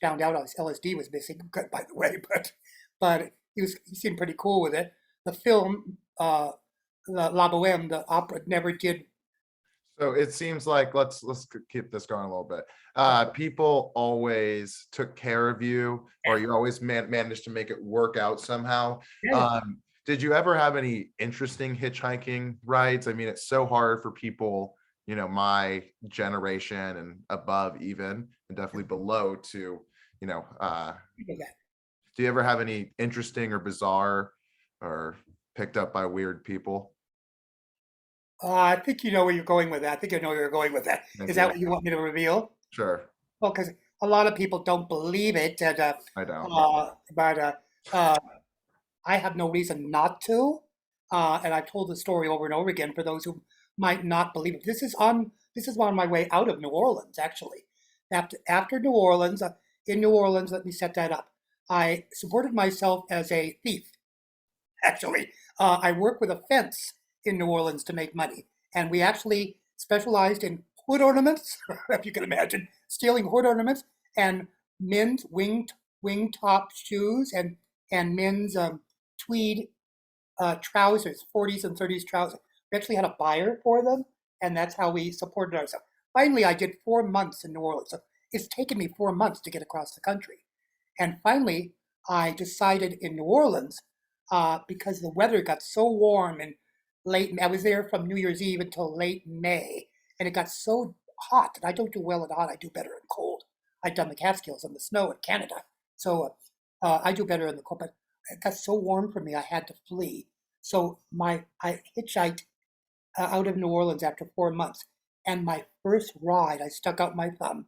found out his LSD was missing, by the way, but he seemed pretty cool with it. The film, La Boheme, the opera, never did. So it seems like let's keep this going a little bit. People always took care of you, or you always managed to make it work out somehow. Yeah. Did you ever have any interesting hitchhiking rides? I mean, it's so hard for people, my generation and above, even, and definitely below, to, do you ever have any interesting or bizarre or picked up by weird people? I think you know where you're going with that. I think I know where you're going with that. Is that what you want me to reveal? Sure. Well, because a lot of people don't believe it, and, I don't. but I have no reason not to. And I've told the story over and over again for those who might not believe it. This is on my way out of New Orleans, actually. After New Orleans, in New Orleans, let me set that up. I supported myself as a thief. Actually, I worked with a fence in New Orleans to make money, and we actually specialized in hood ornaments, if you can imagine, stealing hood ornaments and men's wing top shoes and men's tweed trousers, 40s and 30s trousers. actually had a buyer for them, and that's how we supported ourselves. Finally, I did 4 months in New Orleans. So it's taken me 4 months to get across the country. And finally, I decided in New Orleans, because the weather got so warm and late. I was there from New Year's Eve until late May, and it got so hot. And I don't do well in hot. I do better in cold. I've done the Catskills and the snow in Canada, so I do better in the cold. But it got so warm for me, I had to flee. So I hitchhiked out of New Orleans after 4 months. And my first ride, I stuck out my thumb,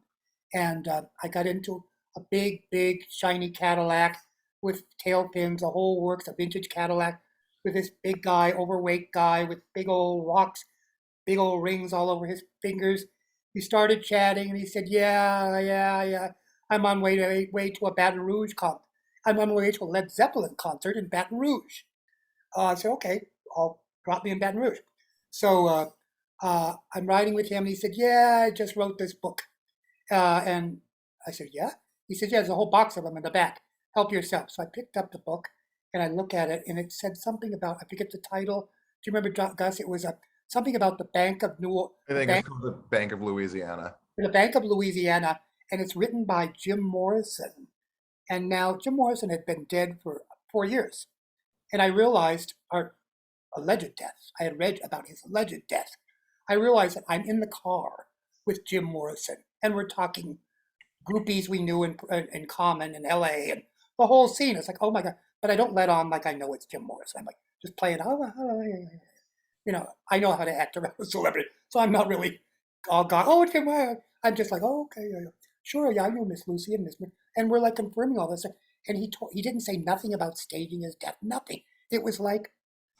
and I got into a big, big, shiny Cadillac with tail fins, the whole works, a vintage Cadillac with this big guy, overweight guy with big old rocks, big old rings all over his fingers. We started chatting, and he said, "Yeah, yeah, yeah. I'm on way to a Baton Rouge concert. I'm on my way to a Led Zeppelin concert in Baton Rouge." I said, "Okay, I'll drop me in Baton Rouge." So I'm riding with him, and he said, "Yeah, I just wrote this book." And I said, "Yeah?" He said, "Yeah, there's a whole box of them in the back. Help yourself." So I picked up the book, and I look at it, and it said something about, I forget the title. Do you remember, Gus? It was something about the Bank of I think it's called the Bank of Louisiana. the Bank of Louisiana, and it's written by Jim Morrison. And now Jim Morrison had been dead for 4 years. And I realized, our alleged death, I had read about his alleged death. I realized that I'm in the car with Jim Morrison, and we're talking groupies we knew in common in LA and the whole scene. It's like, oh my God. But I don't let on like I know it's Jim Morrison. I'm like, just playing, I know how to act around a celebrity. So I'm not really all gone, oh, it's Jim Morrison. I'm just like, oh, okay, yeah, yeah. Sure, yeah, I know Miss Lucy and and we're like confirming all this stuff. And he didn't say nothing about staging his death, nothing. It was like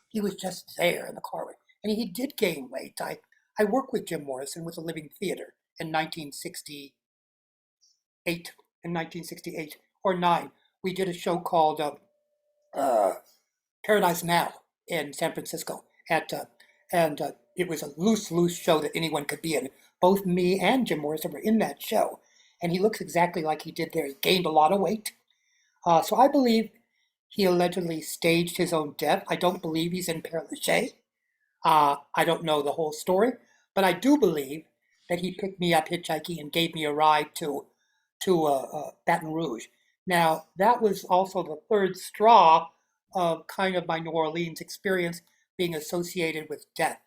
he was just there in the car. And he did gain weight. I worked with Jim Morrison with the Living Theater in 1968. In 1968 or 9, we did a show called uh, Paradise Now in San Francisco. And it was a loose show that anyone could be in. Both me and Jim Morrison were in that show. And he looks exactly like he did there. He gained a lot of weight. So I believe he allegedly staged his own death. I don't believe he's in Père Lachaise. I don't know the whole story, but I do believe that he picked me up hitchhiking and gave me a ride to Baton Rouge. Now, that was also the third straw of kind of my New Orleans experience being associated with death.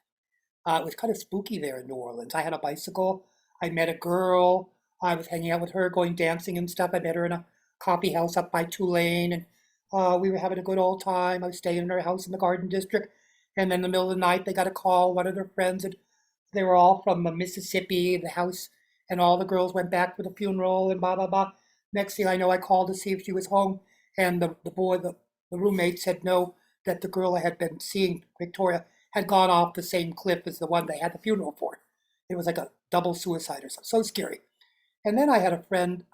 It was kind of spooky there in New Orleans. I had a bicycle. I met a girl. I was hanging out with her, going dancing and stuff. I met her in a coffee house up by Tulane, and we were having a good old time. I was staying in her house in the Garden District, and then in the middle of the night, they got a call. One of their friends, and they were all from Mississippi, the house, and all the girls went back for the funeral and blah blah blah. Next thing I know, I called to see if she was home, and the roommate said no, that the girl I had been seeing, Victoria, had gone off the same cliff as the one they had the funeral for. It was like a double suicide or something. So scary. And then I had a friend,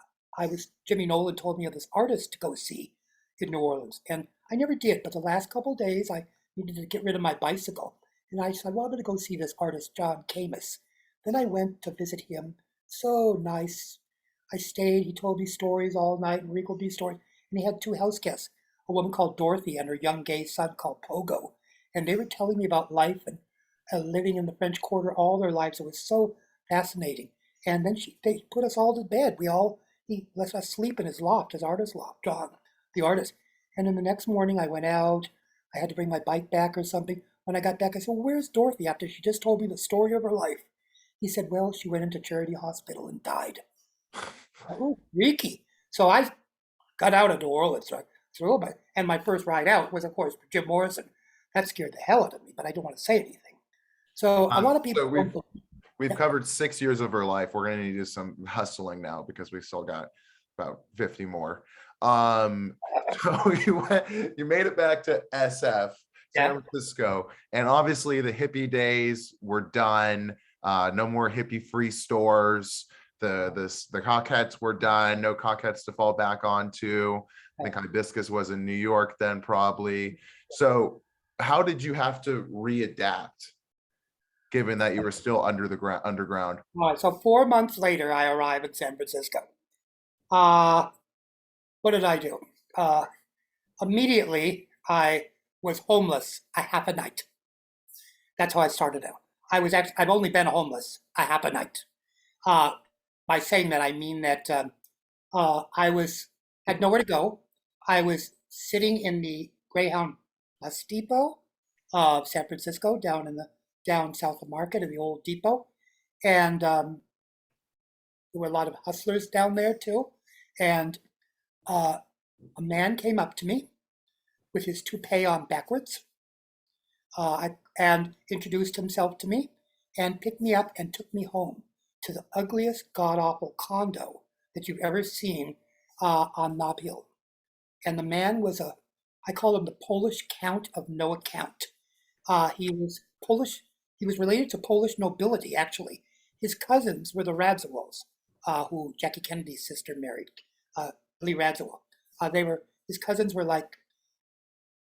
Jimmy Nolan told me of this artist to go see in New Orleans. And I never did, but the last couple of days I needed to get rid of my bicycle. And I said, well, I'm going to go see this artist, John Camus. Then I went to visit him. So nice. I stayed. He told me stories all night, Enrico B. stories. And he had two house guests, a woman called Dorothy and her young gay son called Pogo. And they were telling me about life and living in the French Quarter all their lives. It was so fascinating. And then they put us all to bed. He let us sleep in his loft, his artist loft, John, the artist. And then the next morning I went out. I had to bring my bike back or something. When I got back, I said, well, where's Dorothy after she just told me the story of her life? He said, well, she went into Charity Hospital and died. Oh, freaky. So I got out of New Orleans. And my first ride out was, of course, Jim Morrison. That scared the hell out of me, but I don't want to say anything. So a lot of people. So we've covered 6 years of her life. We're going to need to do some hustling now because we still got about 50 more. So you made it back to SF, San Francisco, and obviously the hippie days were done. No more hippie free stores. The Coquettes were done. No Coquettes to fall back onto. I think Hibiscus was in New York then, probably. So how did you have to readapt, given that you were still underground? All right, so 4 months later, I arrived in San Francisco. What did I do? Immediately, I was homeless a half a night. That's how I started out. I've only been homeless a half a night. Uh, by saying that, I mean that I had nowhere to go. I was sitting in the Greyhound bus depot of San Francisco, down south of Market in the old depot, and there were a lot of hustlers down there too. And uh, a man came up to me with his toupee on backwards, and introduced himself to me, and picked me up and took me home to the ugliest god awful condo that you've ever seen on Nob Hill. And the man was I call him the Polish Count of no account. He was Polish. He was related to Polish nobility, actually. His cousins were the Radziwills, who Jackie Kennedy's sister married, Lee Radziwill. His cousins were like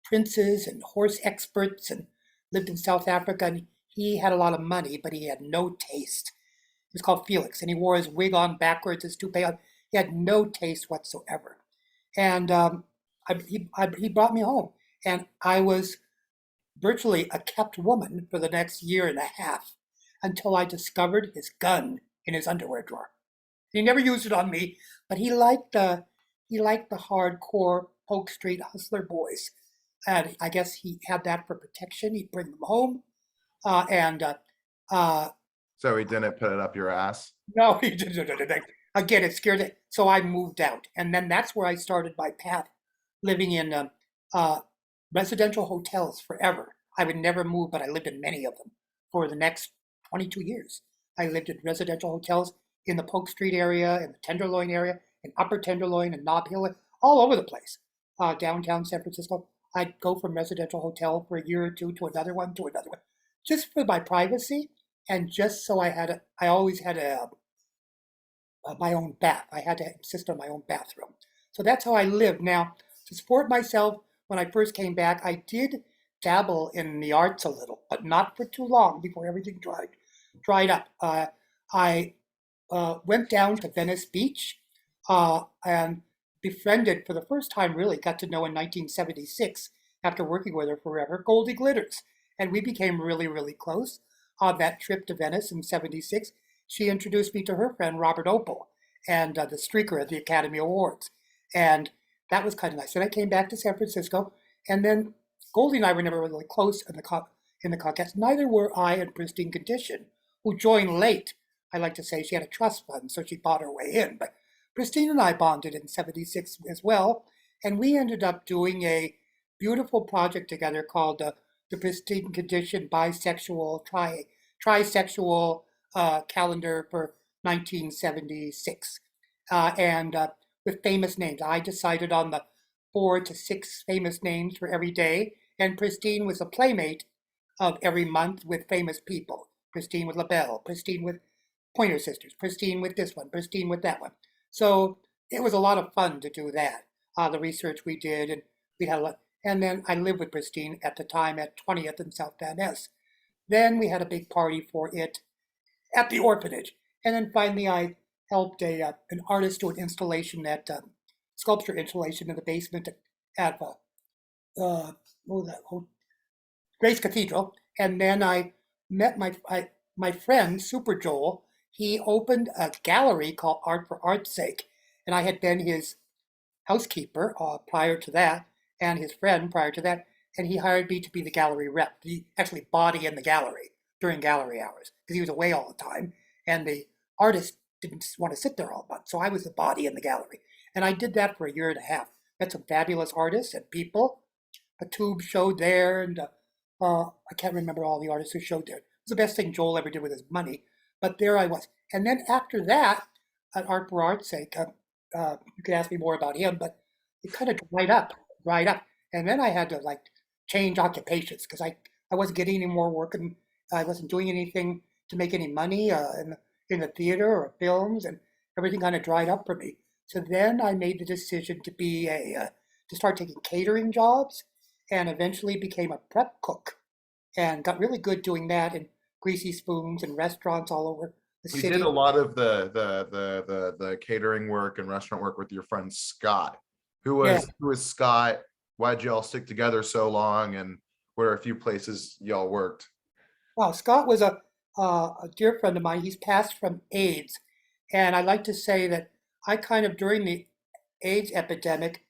princes and horse experts and lived in South Africa. And he had a lot of money, but he had no taste. He was called Felix, and he wore his wig on backwards, his toupee on. He had no taste whatsoever. And he brought me home, and I was virtually a kept woman for the next year and a half until I discovered his gun in his underwear drawer. He never used it on me, but he liked the hardcore Polk Street hustler boys, and I guess he had that for protection. He'd bring them home, and So he didn't put it up your ass. no, he didn't. Again, it scared it. So I moved out, and then that's where I started my path, living in residential hotels forever. I would never move, but I lived in many of them for the next 22 years. I lived in residential hotels in the Polk Street area, in the Tenderloin area, in Upper Tenderloin and Nob Hill, all over the place. Downtown San Francisco. I'd go from residential hotel for a year or two to another one, just for my privacy, and just so I always had my own bath. I had to insist on my own bathroom. So that's how I lived. Now, to support myself, when I first came back, I did dabble in the arts a little, but not for too long before everything dried up. I went down to Venice Beach and befriended, for the first time, really got to know in 1976, after working with her forever, Goldie Glitters. And we became really, really close on that trip to Venice in 76. She introduced me to her friend, Robert Opel, and the streaker at the Academy Awards. And that was kind of nice. Then I came back to San Francisco, and then Goldie and I were never really close in the Coquettes. Neither were I in Pristine Condition, who joined late. I like to say she had a trust fund, so she bought her way in. But Pristine and I bonded in 76 as well, and we ended up doing a beautiful project together called the Pristine Condition Bisexual Trisexual Calendar for 1976. And with famous names. I decided on the 4 to 6 famous names for every day, and Pristine was a playmate of every month with famous people. Pristine with LaBelle, Pristine with Pointer Sisters, Pristine with this one, Pristine with that one. So it was a lot of fun to do that. The research we did, and we had a lot. And then I lived with Pristine at the time at 20th and South Van Ness. Then we had a big party for it at the orphanage. And then finally I helped an artist do an installation sculpture installation in the basement at Grace Cathedral. And then I met my friend, Super Joel. He opened a gallery called Art for Art's Sake. And I had been his housekeeper prior to that, and his friend prior to that. And he hired me to be the gallery rep, the actually body in the gallery during gallery hours, because he was away all the time. And the artist didn't want to sit there all month. So I was the body in the gallery. And I did that for a year and a half. Met some fabulous artists and people. A Tube showed there, and I can't remember all the artists who showed there. It was the best thing Joel ever did with his money. But there I was. And then after that, at Art for Art's Sake, you could ask me more about him, but it kind of dried up. And then I had to change occupations because I wasn't getting any more work, and I wasn't doing anything to make any money in the theater or films, and everything kind of dried up for me. So then I made the decision to start taking catering jobs, and eventually became a prep cook, and got really good doing that in greasy spoons and restaurants all over the You city. did a lot of the catering work and restaurant work with your friend Scott. Who was Scott? Why'd y'all stick together so long? And where are a few places y'all worked? Wow, Scott was a dear friend of mine. He's passed from AIDS. And I like to say that I kind of, during the AIDS epidemic,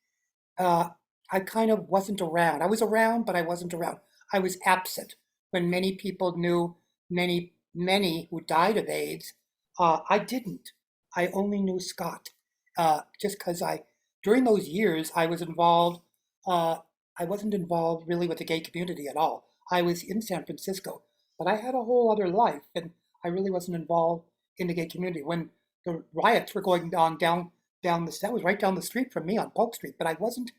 uh, I kind of wasn't around. I was around, but I wasn't around. I was absent when many people knew many who died of AIDS. I didn't. I only knew Scott. Just because during those years, I was involved. Uh, I wasn't involved really with the gay community at all. I was in San Francisco, but I had a whole other life, and I really wasn't involved in the gay community. When the riots were going on down that was right down the street from me on Polk Street, but I wasn't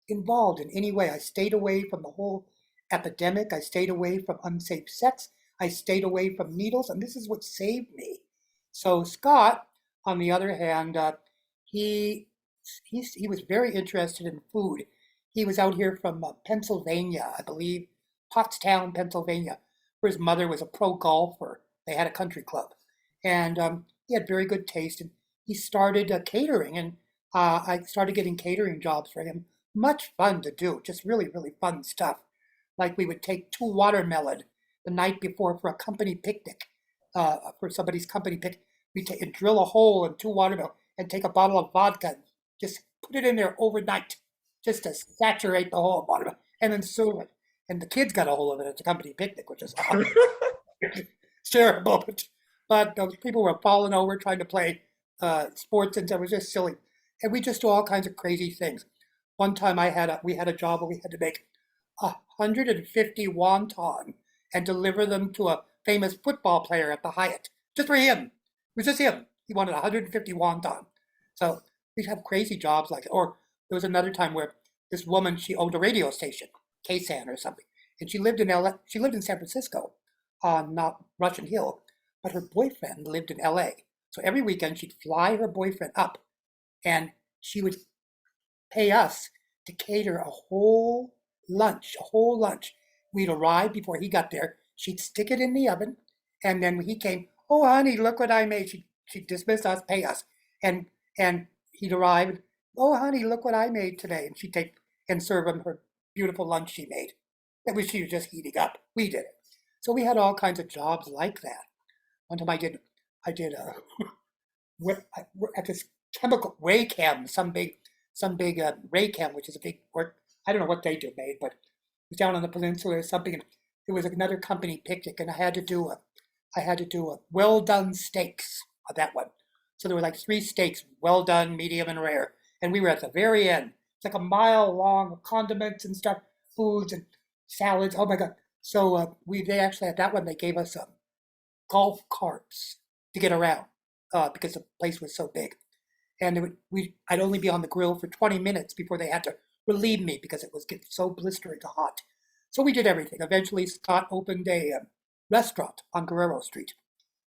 involved in any way. I stayed away from the whole epidemic. I stayed away from unsafe sex. I stayed away from needles, and this is what saved me. So Scott, on the other hand, he he was very interested in food. He was out here from Pennsylvania, I believe, Pottstown, Pennsylvania, where his mother was a pro golfer. They had a country club, and he had very good taste. And he started catering, and I started getting catering jobs for him. Much fun to do, just really, really fun stuff. Like we would take two watermelon the night before for a company picnic, for somebody's company picnic. We take and drill a hole in two watermelon and take a bottle of vodka, and just put it in there overnight, just to saturate the whole watermelon, and then serve it. And the kids got a hold of it at the company picnic, which is terrible. But those people were falling over trying to play sports, and it was just silly. And we just do all kinds of crazy things. One time we had a job where we had to make 150 wonton and deliver them to a famous football player at the Hyatt, just for him. It was just him. He wanted 150 wonton. So we have crazy jobs like it. Or there was another time where this woman, she owned a radio station, KSAN or something, and she lived in LA. She lived in San Francisco, on Russian Hill, but her boyfriend lived in LA. So every weekend she'd fly her boyfriend up, and she would pay us to cater a whole lunch, a whole lunch. We'd arrive before he got there. She'd stick it in the oven, and then when he came, oh honey, look what I made. She'd dismiss us, pay us, and he'd arrive. Oh honey, look what I made today, and she'd take and serve him her beautiful lunch she made. She was just heating up. We did it. So we had all kinds of jobs like that. One time I did at this chemical Raychem, some big Raychem, which is a big work. I don't know what they do made, but it was down on the peninsula or something. And there was another company picnic, and I had to do a well done steaks of that one. So there were like three steaks, well done, medium, and rare. And we were at the very end. It's like a mile long of condiments and stuff, foods and salads. Oh my God. So they actually at that one they gave us golf carts to get around because the place was so big. And I'd only be on the grill for 20 minutes before they had to relieve me because it was getting so blistering hot. So we did everything. Eventually, Scott opened a restaurant on Guerrero Street,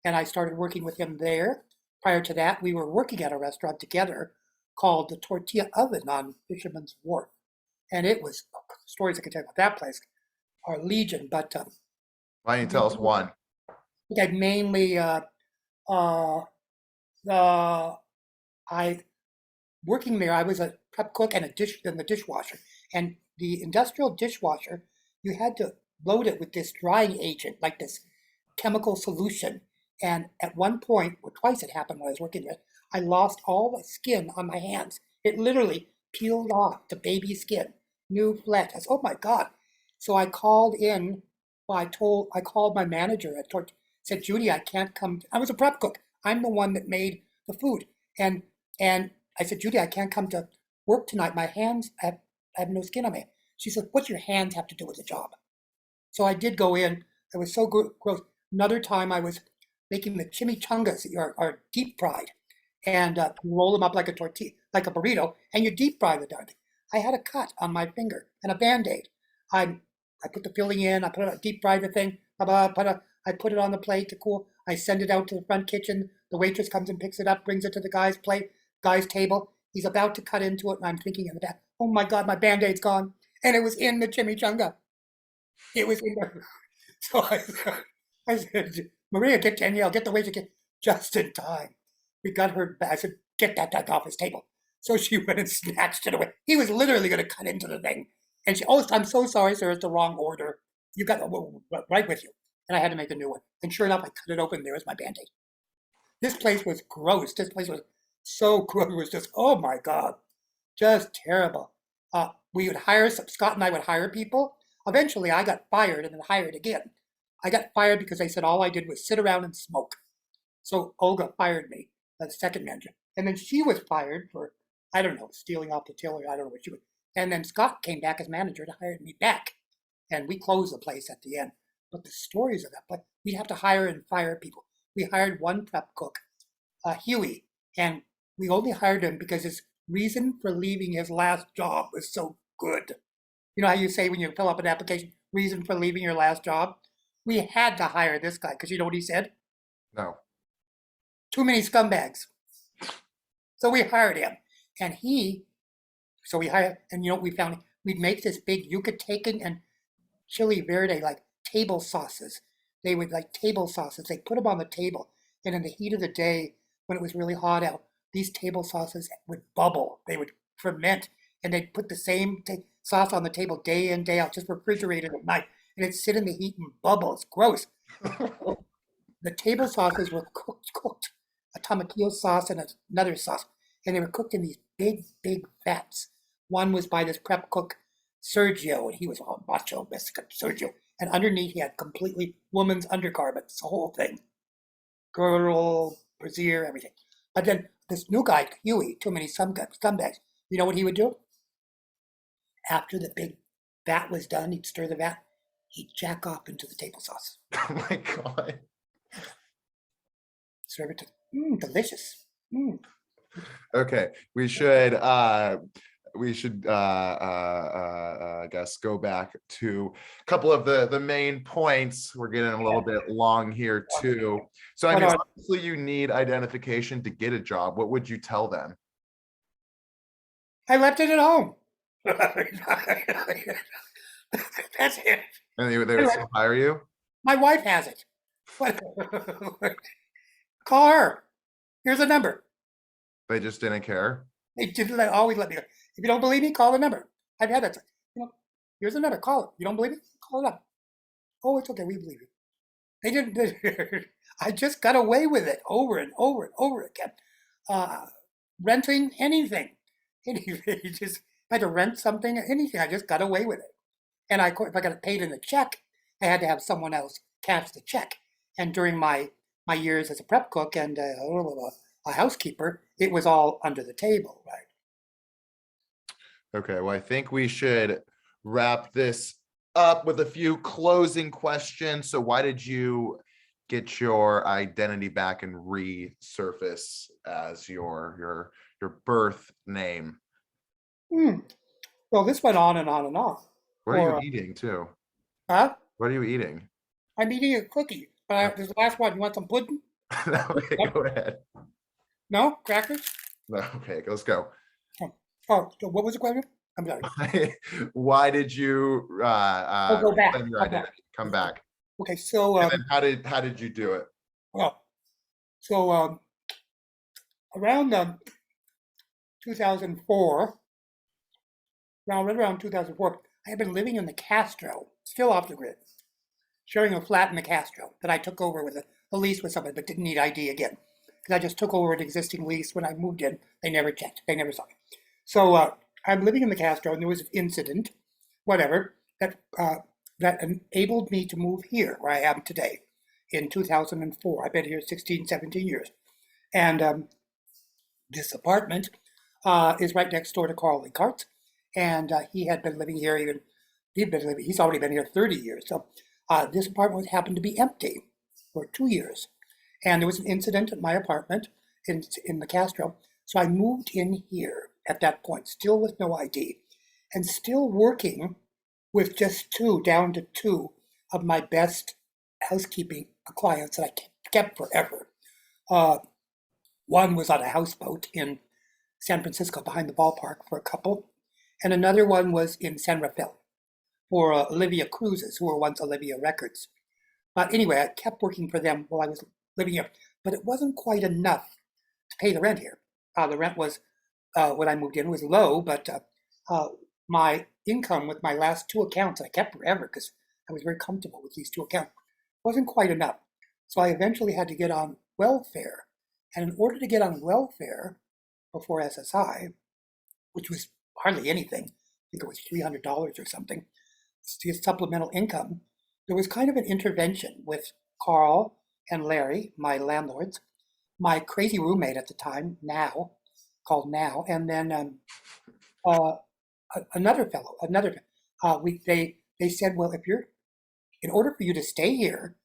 and I started working with him there. Prior to that, we were working at a restaurant together called the Tortilla Oven on Fisherman's Wharf, and it was stories I could tell you about that place are legion. But Why don't you tell us one? I mainly uh, the I working there. I was a prep cook and the dishwasher, and the industrial dishwasher. You had to load it with this drying agent, like this chemical solution. And at one point, or twice it happened when I was working there, I lost all the skin on my hands. It literally peeled off the baby skin, new flesh. I said, "Oh my God!" So I called in. Well, I called my manager at Tort. Said, "Judy, I can't come." I was a prep cook. I'm the one that made the food, and I said, "Judy, I can't come to work tonight. My hands I have no skin on me." She said, "What your hands have to do with the job?" So I did go in. It was so gross. Another time I was making the chimichangas that are deep fried, and you roll them up like a tortilla, like a burrito, and you deep fry the darn thing. I had a cut on my finger and a Band-Aid. I put the filling in. I put it deep fry the thing. I put it on the plate to cool. I send it out to the front kitchen. The waitress comes and picks it up, brings it to the guy's table. He's about to cut into it, and I'm thinking in the back, "Oh my God, my Band-Aid's gone," and it was in the chimichanga. It was in there. So I said, "Maria, get Danielle, get the waitress, just in time." We got her back. I said, "Get that duck off his table." So she went and snatched it away. He was literally going to cut into the thing. And she, "Oh, I'm so sorry, sir. It's the wrong order. You got right with you." and I had to make a new one. And sure enough, I cut it open. There was my Band-Aid. This place was gross. This place was so gross. It was just, oh my God, just terrible. We would hire, Scott and I would hire people. Eventually, I got fired and then hired again. I got fired because they said all I did was sit around and smoke. So Olga fired me, the second manager. And then she was fired for, I don't know, stealing off the till, or I don't know what she was. And then Scott came back as manager to hire me back. And we closed the place at the end. But the stories of that, but we'd have to hire and fire people. We hired one prep cook, Huey, and we only hired him because his reason for leaving his last job was so good. You know how you say when you fill up an application, reason for leaving your last job? We had to hire this guy because you know what he said? No. Too many scumbags. So we hired him. And we hired, and you know what we found? We'd make this big yucatecan and chili verde, like table sauces. They would like table sauces. They put them on the table. And in the heat of the day, when it was really hot out, these table sauces would bubble. They would ferment. And they'd put the same sauce on the table day in, day out, just refrigerated at night. And it'd sit in the heat and bubble. It's gross. The table sauces were cooked. A tomatillo sauce and another sauce. And they were cooked in these big vats. One was by this prep cook, Sergio, and he was all macho, Mexican Sergio. And underneath he had completely woman's undergarments, the whole thing. Girdle, brassiere, everything. But then this new guy, Huey, too many scumbags. You know what he would do? After the big vat was done, he'd stir the vat, he'd jack off into the table sauce. Oh my God. Serve it to delicious. Okay, we should I guess go back to a couple of the main points. We're getting a little bit long here too. So I mean, obviously you need identification to get a job. What would you tell them? I left it at home. That's it. And they would still hire you? My wife has it. Call her. Here's a number. They just didn't care? They didn't always let me go. If you don't believe me, call the number. I've had that. You know, here's the number. Call it. You don't believe me? Call it up. Oh, it's okay. We believe you. They didn't. I just got away with it over and over and over again. Renting anything. Just if I had to rent something, anything, I just got away with it. And if I got it paid in a check, I had to have someone else cash the check. And during my years as a prep cook and a housekeeper, it was all under the table, right? Okay, well, I think we should wrap this up with a few closing questions. So why did you get your identity back and resurface as your birth name? Well, this went on and on and on. What are you eating too? Huh? What are you eating? I'm eating a cookie, but there's the last one. You want some pudding? No, okay, go ahead. No? Crackers? No, okay, let's go. Oh, so what was the question? I'm sorry. Why did you go back. your identity? Come back. Okay, so And then how did you do it? well, so around 2004, right around 2004, I had been living in the Castro, still off the grid, sharing a flat in the Castro that I took over with a lease with somebody, but didn't need ID again. Because I just took over an existing lease. When I moved in, they never checked. They never saw me. So I'm living in the Castro, and there was an incident, whatever, that enabled me to move here, where I am today, in 2004. I've been here 16, 17 years. And this apartment is right next door to Carl Lee Cart's. And he had been living here he's already been here 30 years. So this apartment happened to be empty for 2 years. And there was an incident at my apartment in the Castro. So I moved in here at that point, still with no ID, and still working with just down to two of my best housekeeping clients that I kept forever. One was on a houseboat in San Francisco behind the ballpark for a couple, and another one was in San Rafael for Olivia Cruises, who were once Olivia Records. But anyway, I kept working for them while I was living here, but it wasn't quite enough to pay the rent here. The rent was, when I moved in, was low, but my income with my last two accounts, I kept forever because I was very comfortable with these two accounts, wasn't quite enough. So I eventually had to get on welfare. And in order to get on welfare before SSI, which was hardly anything, I think it was $300 or something, to get supplemental income, there was kind of an intervention with Carl and Larry, my landlords, my crazy roommate at the time, now, called Now, and then uh, another fellow, they said, well, if you're in order for you to stay here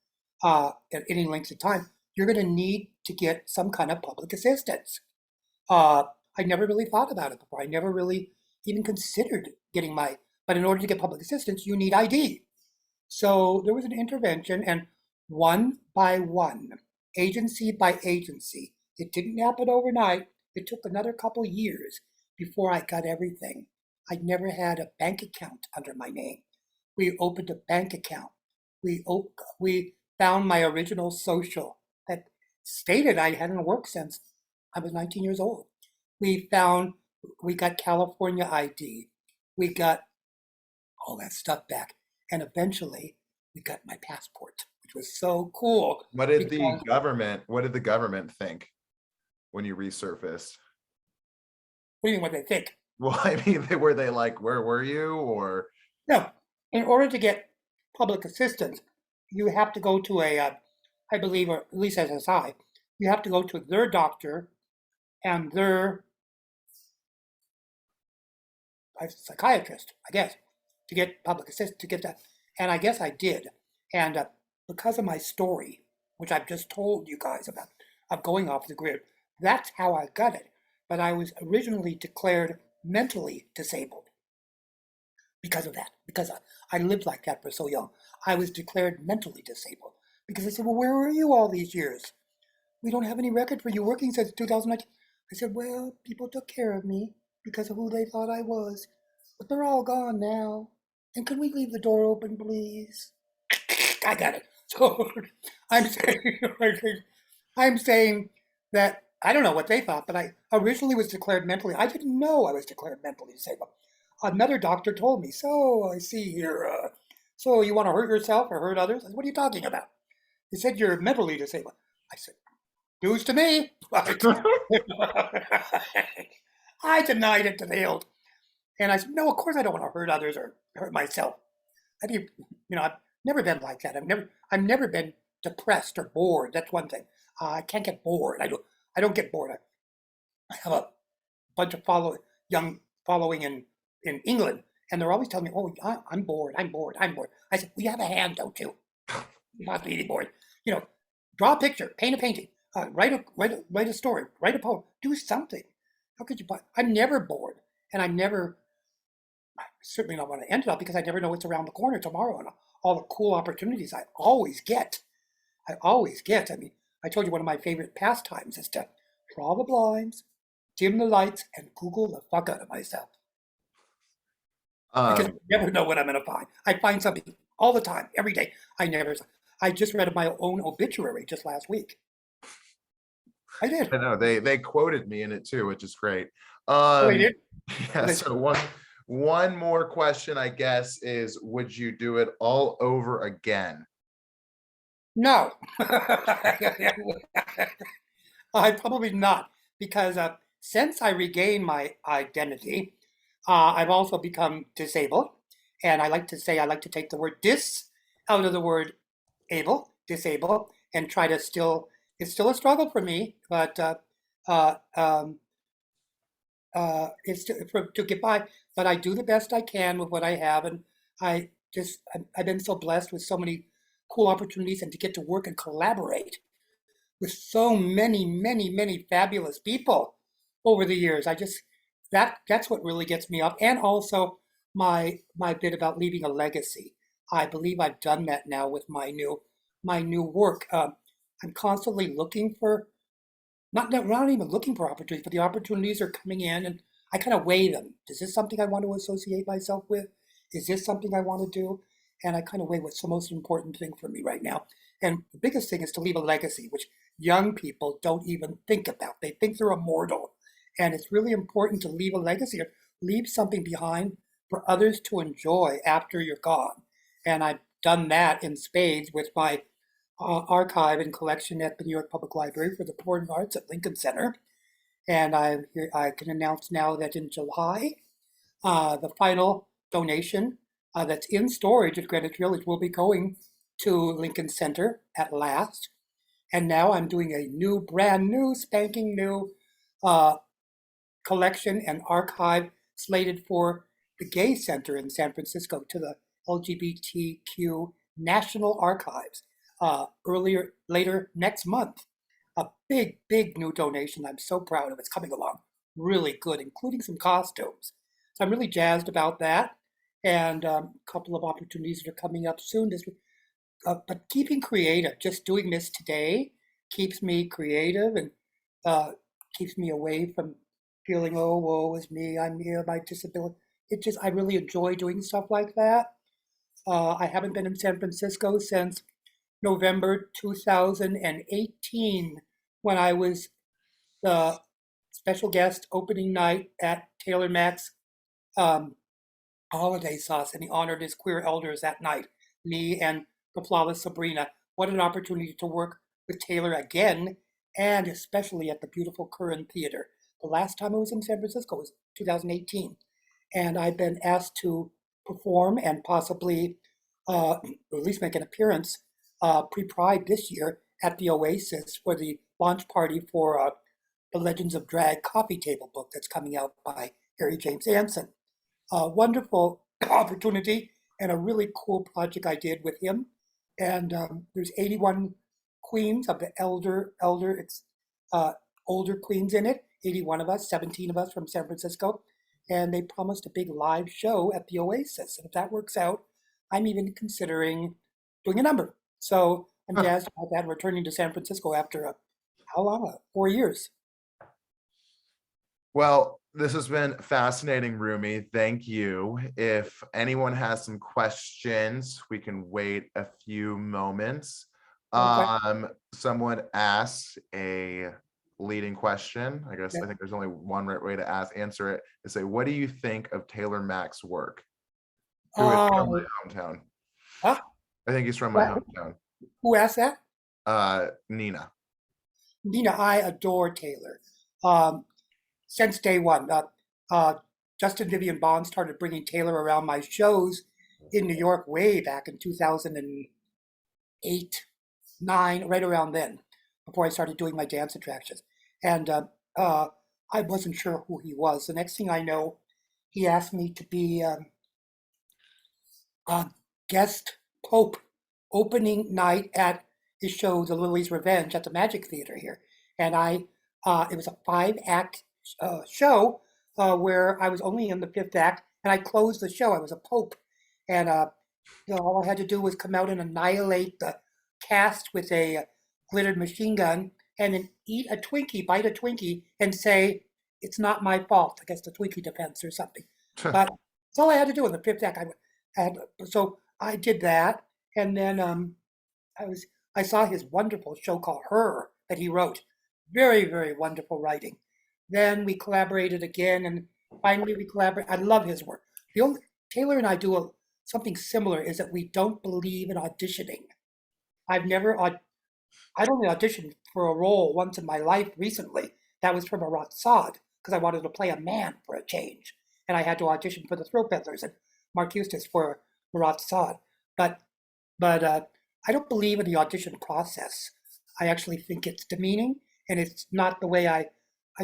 at any length of time, you're going to need to get some kind of public assistance. Uh, I never really thought about it before. I never really even considered getting but in order to get public assistance, you need ID. So there was an intervention, and one by one, agency by agency, it didn't happen overnight. It took another couple years before I got everything. I'd never had a bank account under my name. We opened a bank account. We found my original social that stated I hadn't worked since I was 19 years old. We got California ID. We got all that stuff back. And eventually we got my passport, which was so cool. What did the government think when you resurfaced? What do you mean what they think? Well, I mean, were they like, where were you? Or No, in order to get public assistance, you have to go to I believe, or at least SSI, you have to go to their doctor and their psychiatrist, I guess, to get public assistance, to get that. And I guess I did. And because of my story, which I've just told you guys about, of going off the grid, that's how I got it. But I was originally declared mentally disabled because of that, because I lived like that for so young. I was declared mentally disabled because they said, well, where were you all these years? We don't have any record for you working since 2019. I said, well, people took care of me because of who they thought I was, but they're all gone now. And can we leave the door open, please? I got it. So I'm saying that I don't know what they thought, but I originally was declared mentally. I didn't know I was declared mentally disabled. Another doctor told me, so I see here, so you want to hurt yourself or hurt others? I said, what are you talking about? He said, you're mentally disabled. I said, news to me. I denied it to the hilt. And I said, no, of course I don't want to hurt others or hurt myself. I've never been like that. I've never been depressed or bored. That's one thing. I can't get bored. I don't get bored. I have a bunch of young following in England, and they're always telling me, "Oh, I'm bored. I'm bored. I'm bored." I said, "Well, you have a hand, don't you? You must be bored. Draw a picture, paint a painting, write a story, write a poem, do something. How could you? I'm never bored, and I certainly don't want to end it all because I never know what's around the corner tomorrow and all the cool opportunities I always get. I mean, I told you one of my favorite pastimes is to draw the blinds, dim the lights, and Google the fuck out of myself. Because I never know what I'm going to find. I find something all the time, every day. I just read my own obituary just last week. I did. I know they quoted me in it too, which is great. Oh, they did? Yeah. So one more question, I guess, is: would you do it all over again? No. I probably not, because since I regained my identity, I've also become disabled, and I like to take the word dis out of the word disable, and try to it's still a struggle for me, but it's to get by. But I do the best I can with what I have, and I've been so blessed with so many cool opportunities and to get to work and collaborate with so many, many, many fabulous people over the years. That's what really gets me up. And also my bit about leaving a legacy. I believe I've done that now with my new work. I'm constantly looking for not even looking for opportunities, but the opportunities are coming in, and I kind of weigh them. Is this something I want to associate myself with? Is this something I want to do? And I kind of weigh what's the most important thing for me right now. And the biggest thing is to leave a legacy, which young people don't even think about. They think they're immortal. And it's really important to leave a legacy or leave something behind for others to enjoy after you're gone. And I've done that in spades with my archive and collection at the New York Public Library for the Performing Arts at Lincoln Center. And I can announce now that in July, the final donation that's in storage at Greenwich Village will be going to Lincoln Center at last. And now I'm doing a new, brand new, spanking new uh, collection and archive slated for the Gay Center in San Francisco, to the LGBTQ National Archives later next month. A big, big new donation. I'm so proud of it. It's coming along really good, including some costumes. So I'm really jazzed about that. And a couple of opportunities that are coming up soon. But keeping creative, just doing this today keeps me creative and keeps me away from feeling, oh, woe is me, I'm here, my disability. I really enjoy doing stuff like that. I haven't been in San Francisco since November 2018, when I was the special guest opening night at Taylor Mack's holiday sauce, and he honored his queer elders that night, me and the flawless Sabrina. What an opportunity to work with Taylor again, and especially at the beautiful Curran Theater. The last time I was in San Francisco was 2018, and I've been asked to perform and possibly, or at least make an appearance pre-Pride this year at the Oasis for the launch party for the Legends of Drag coffee table book that's coming out by Harry James Anson. A wonderful opportunity and a really cool project I did with him. And there's 81 queens of the older queens in it, 81 of us, 17 of us from San Francisco. And they promised a big live show at the Oasis. And if that works out, I'm even considering doing a number. So I'm jazzed about that, returning to San Francisco after how long? 4 years. Well, this has been fascinating, Rumi. Thank you. If anyone has some questions, we can wait a few moments. Someone asked a leading question. I guess I think there's only one right way to answer it. Is say, what do you think of Taylor Mack's work? Who is from my hometown? Huh? I think he's from my hometown. Who asked that? Nina. Nina, I adore Taylor. Since day one, Justin Vivian Bond started bringing Taylor around my shows in New York way back in 2008, 9, right around then, before I started doing my dance attractions. And I wasn't sure who he was. The next thing I know, he asked me to be a guest Pope opening night at his show, The Lily's Revenge, at the Magic Theater here. And it was a 5-act show where I was only in the 5th act, and I closed the show. I was a pope, and all I had to do was come out and annihilate the cast with a glittered machine gun, and then bite a Twinkie, and say, "It's not my fault." I guess the Twinkie defense or something. But that's all I had to do in the 5th act. So I did that, and then I saw his wonderful show called Her that he wrote. Very, very wonderful writing. Then we collaborated again, and finally we collaborated. I love his work. Taylor and I do something similar, is that we don't believe in auditioning. I'd only auditioned for a role once in my life recently. That was for Marat Sade, because I wanted to play a man for a change. And I had to audition for the Throat Peddlers and Mark Eustace for Marat Sade. But I don't believe in the audition process. I actually think it's demeaning, and it's not the way I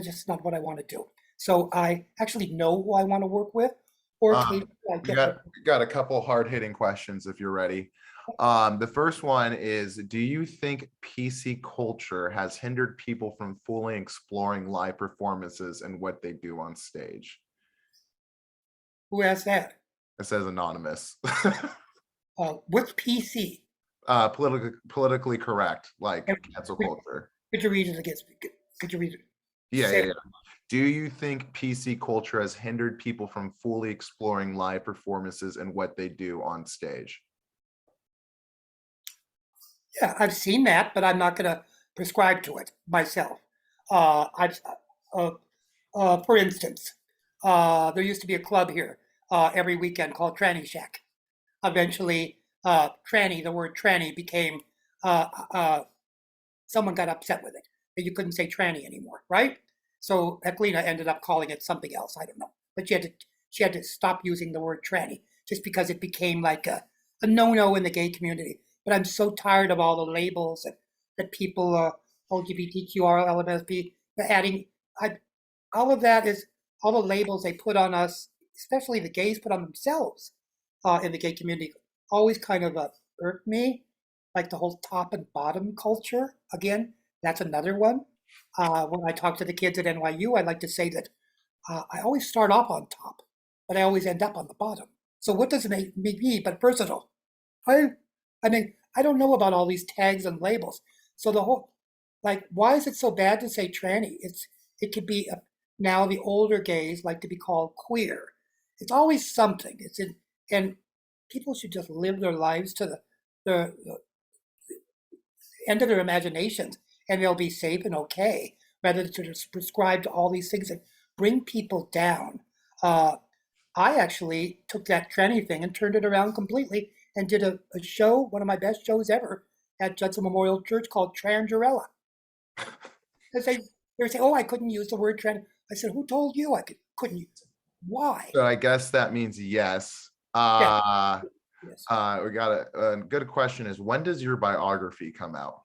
just not what I want to do. So I actually know who I want to work with, or got a couple hard-hitting questions if you're ready. The first one is, do you think PC culture has hindered people from fully exploring live performances and what they do on stage? Who asked that? It says anonymous. What's PC? Politically correct, like cancel culture. Could you read it again? Could you read it? Yeah. Do you think PC culture has hindered people from fully exploring live performances and what they do on stage? Yeah, I've seen that, but I'm not going to prescribe to it myself. For instance, there used to be a club here every weekend called Tranny Shack. Eventually, the word tranny became someone got upset with it, that you couldn't say tranny anymore, right? So Eklina ended up calling it something else. I don't know, but she had to stop using the word tranny just because it became like a no-no in the gay community. But I'm so tired of all the labels that people LGBTQR, LMSP, adding. I, all of that is all the labels they put on us, especially the gays put on themselves in the gay community, always kind of irked me. Like the whole top and bottom culture. Again, that's another one. When I talk to the kids at NYU, I like to say that I always start off on top, but I always end up on the bottom. So what does it make me be but personal? I, I mean, I don't know about all these tags and labels. So the whole, like, why is it so bad to say tranny? It could be now the older gays like to be called queer. It's always something. And people should just live their lives to the end of their imaginations, and they'll be safe and okay, rather than to just prescribe to all these things that bring people down. I actually took that tranny thing and turned it around completely and did a show, one of my best shows ever, at Judson Memorial Church called Trangerella. Because they were saying, "Oh, I couldn't use the word trans." I said, "Who told you I couldn't use it? Why?" So I guess that means yes. Yeah. Yes. We got a good question is, when does your biography come out?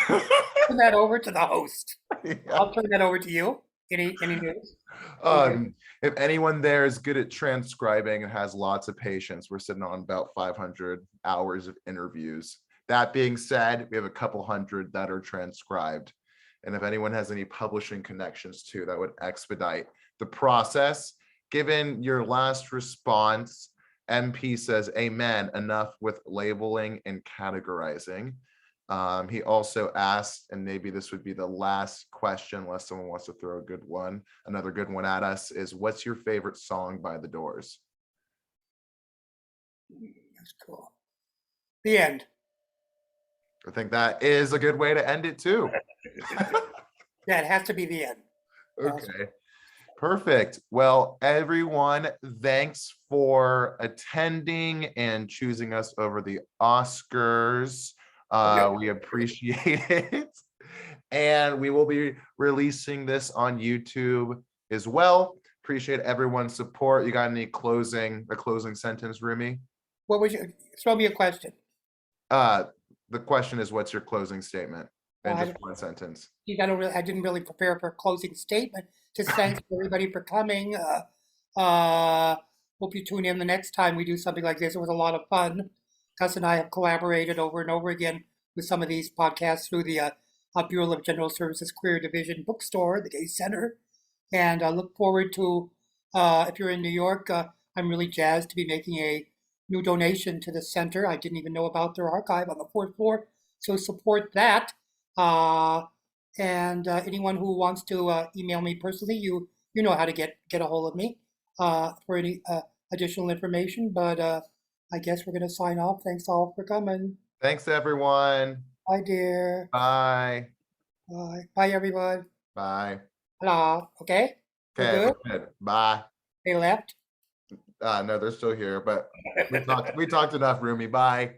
Turn that over to the host. Yeah. I'll turn that over to you. Any news? If anyone there is good at transcribing and has lots of patience, we're sitting on about 500 hours of interviews. That being said, we have a couple hundred that are transcribed. And if anyone has any publishing connections too, that would expedite the process. Given your last response, MP says, amen, enough with labeling and categorizing. He also asked, and maybe this would be the last question unless someone wants to throw a good one, another good one at us, is what's your favorite song by The Doors? That's cool. The end. I think that is a good way to end it too. Yeah, it has to be the end. Okay, perfect. Well, everyone, thanks for attending and choosing us over the Oscars. We appreciate it. And we will be releasing this on YouTube as well. Appreciate everyone's support. You got any closing sentence, Rumi? What was your, throw me a question. The question is, what's your closing statement? In Well, just one sentence. You got to really, I didn't really prepare for a closing statement. Just thanks to everybody for coming. Hope you tune in the next time we do something like this. It was a lot of fun. Gus and I have collaborated over and over again with some of these podcasts through the Bureau of General Services Queer Division Bookstore, the Gay Center. And I look forward to, if you're in New York, I'm really jazzed to be making a new donation to the center. I didn't even know about their archive on the fourth floor. So support that. And anyone who wants to email me personally, you know how to get a hold of me for any additional information. But I guess we're going to sign off. Thanks all for coming. Thanks, everyone. Bye, dear. Bye. Bye. Bye, everyone. Bye. Hello. Okay? We're Okay, good? we're good. Bye. They left? No, they're still here, but we talked enough, Rumi. Bye.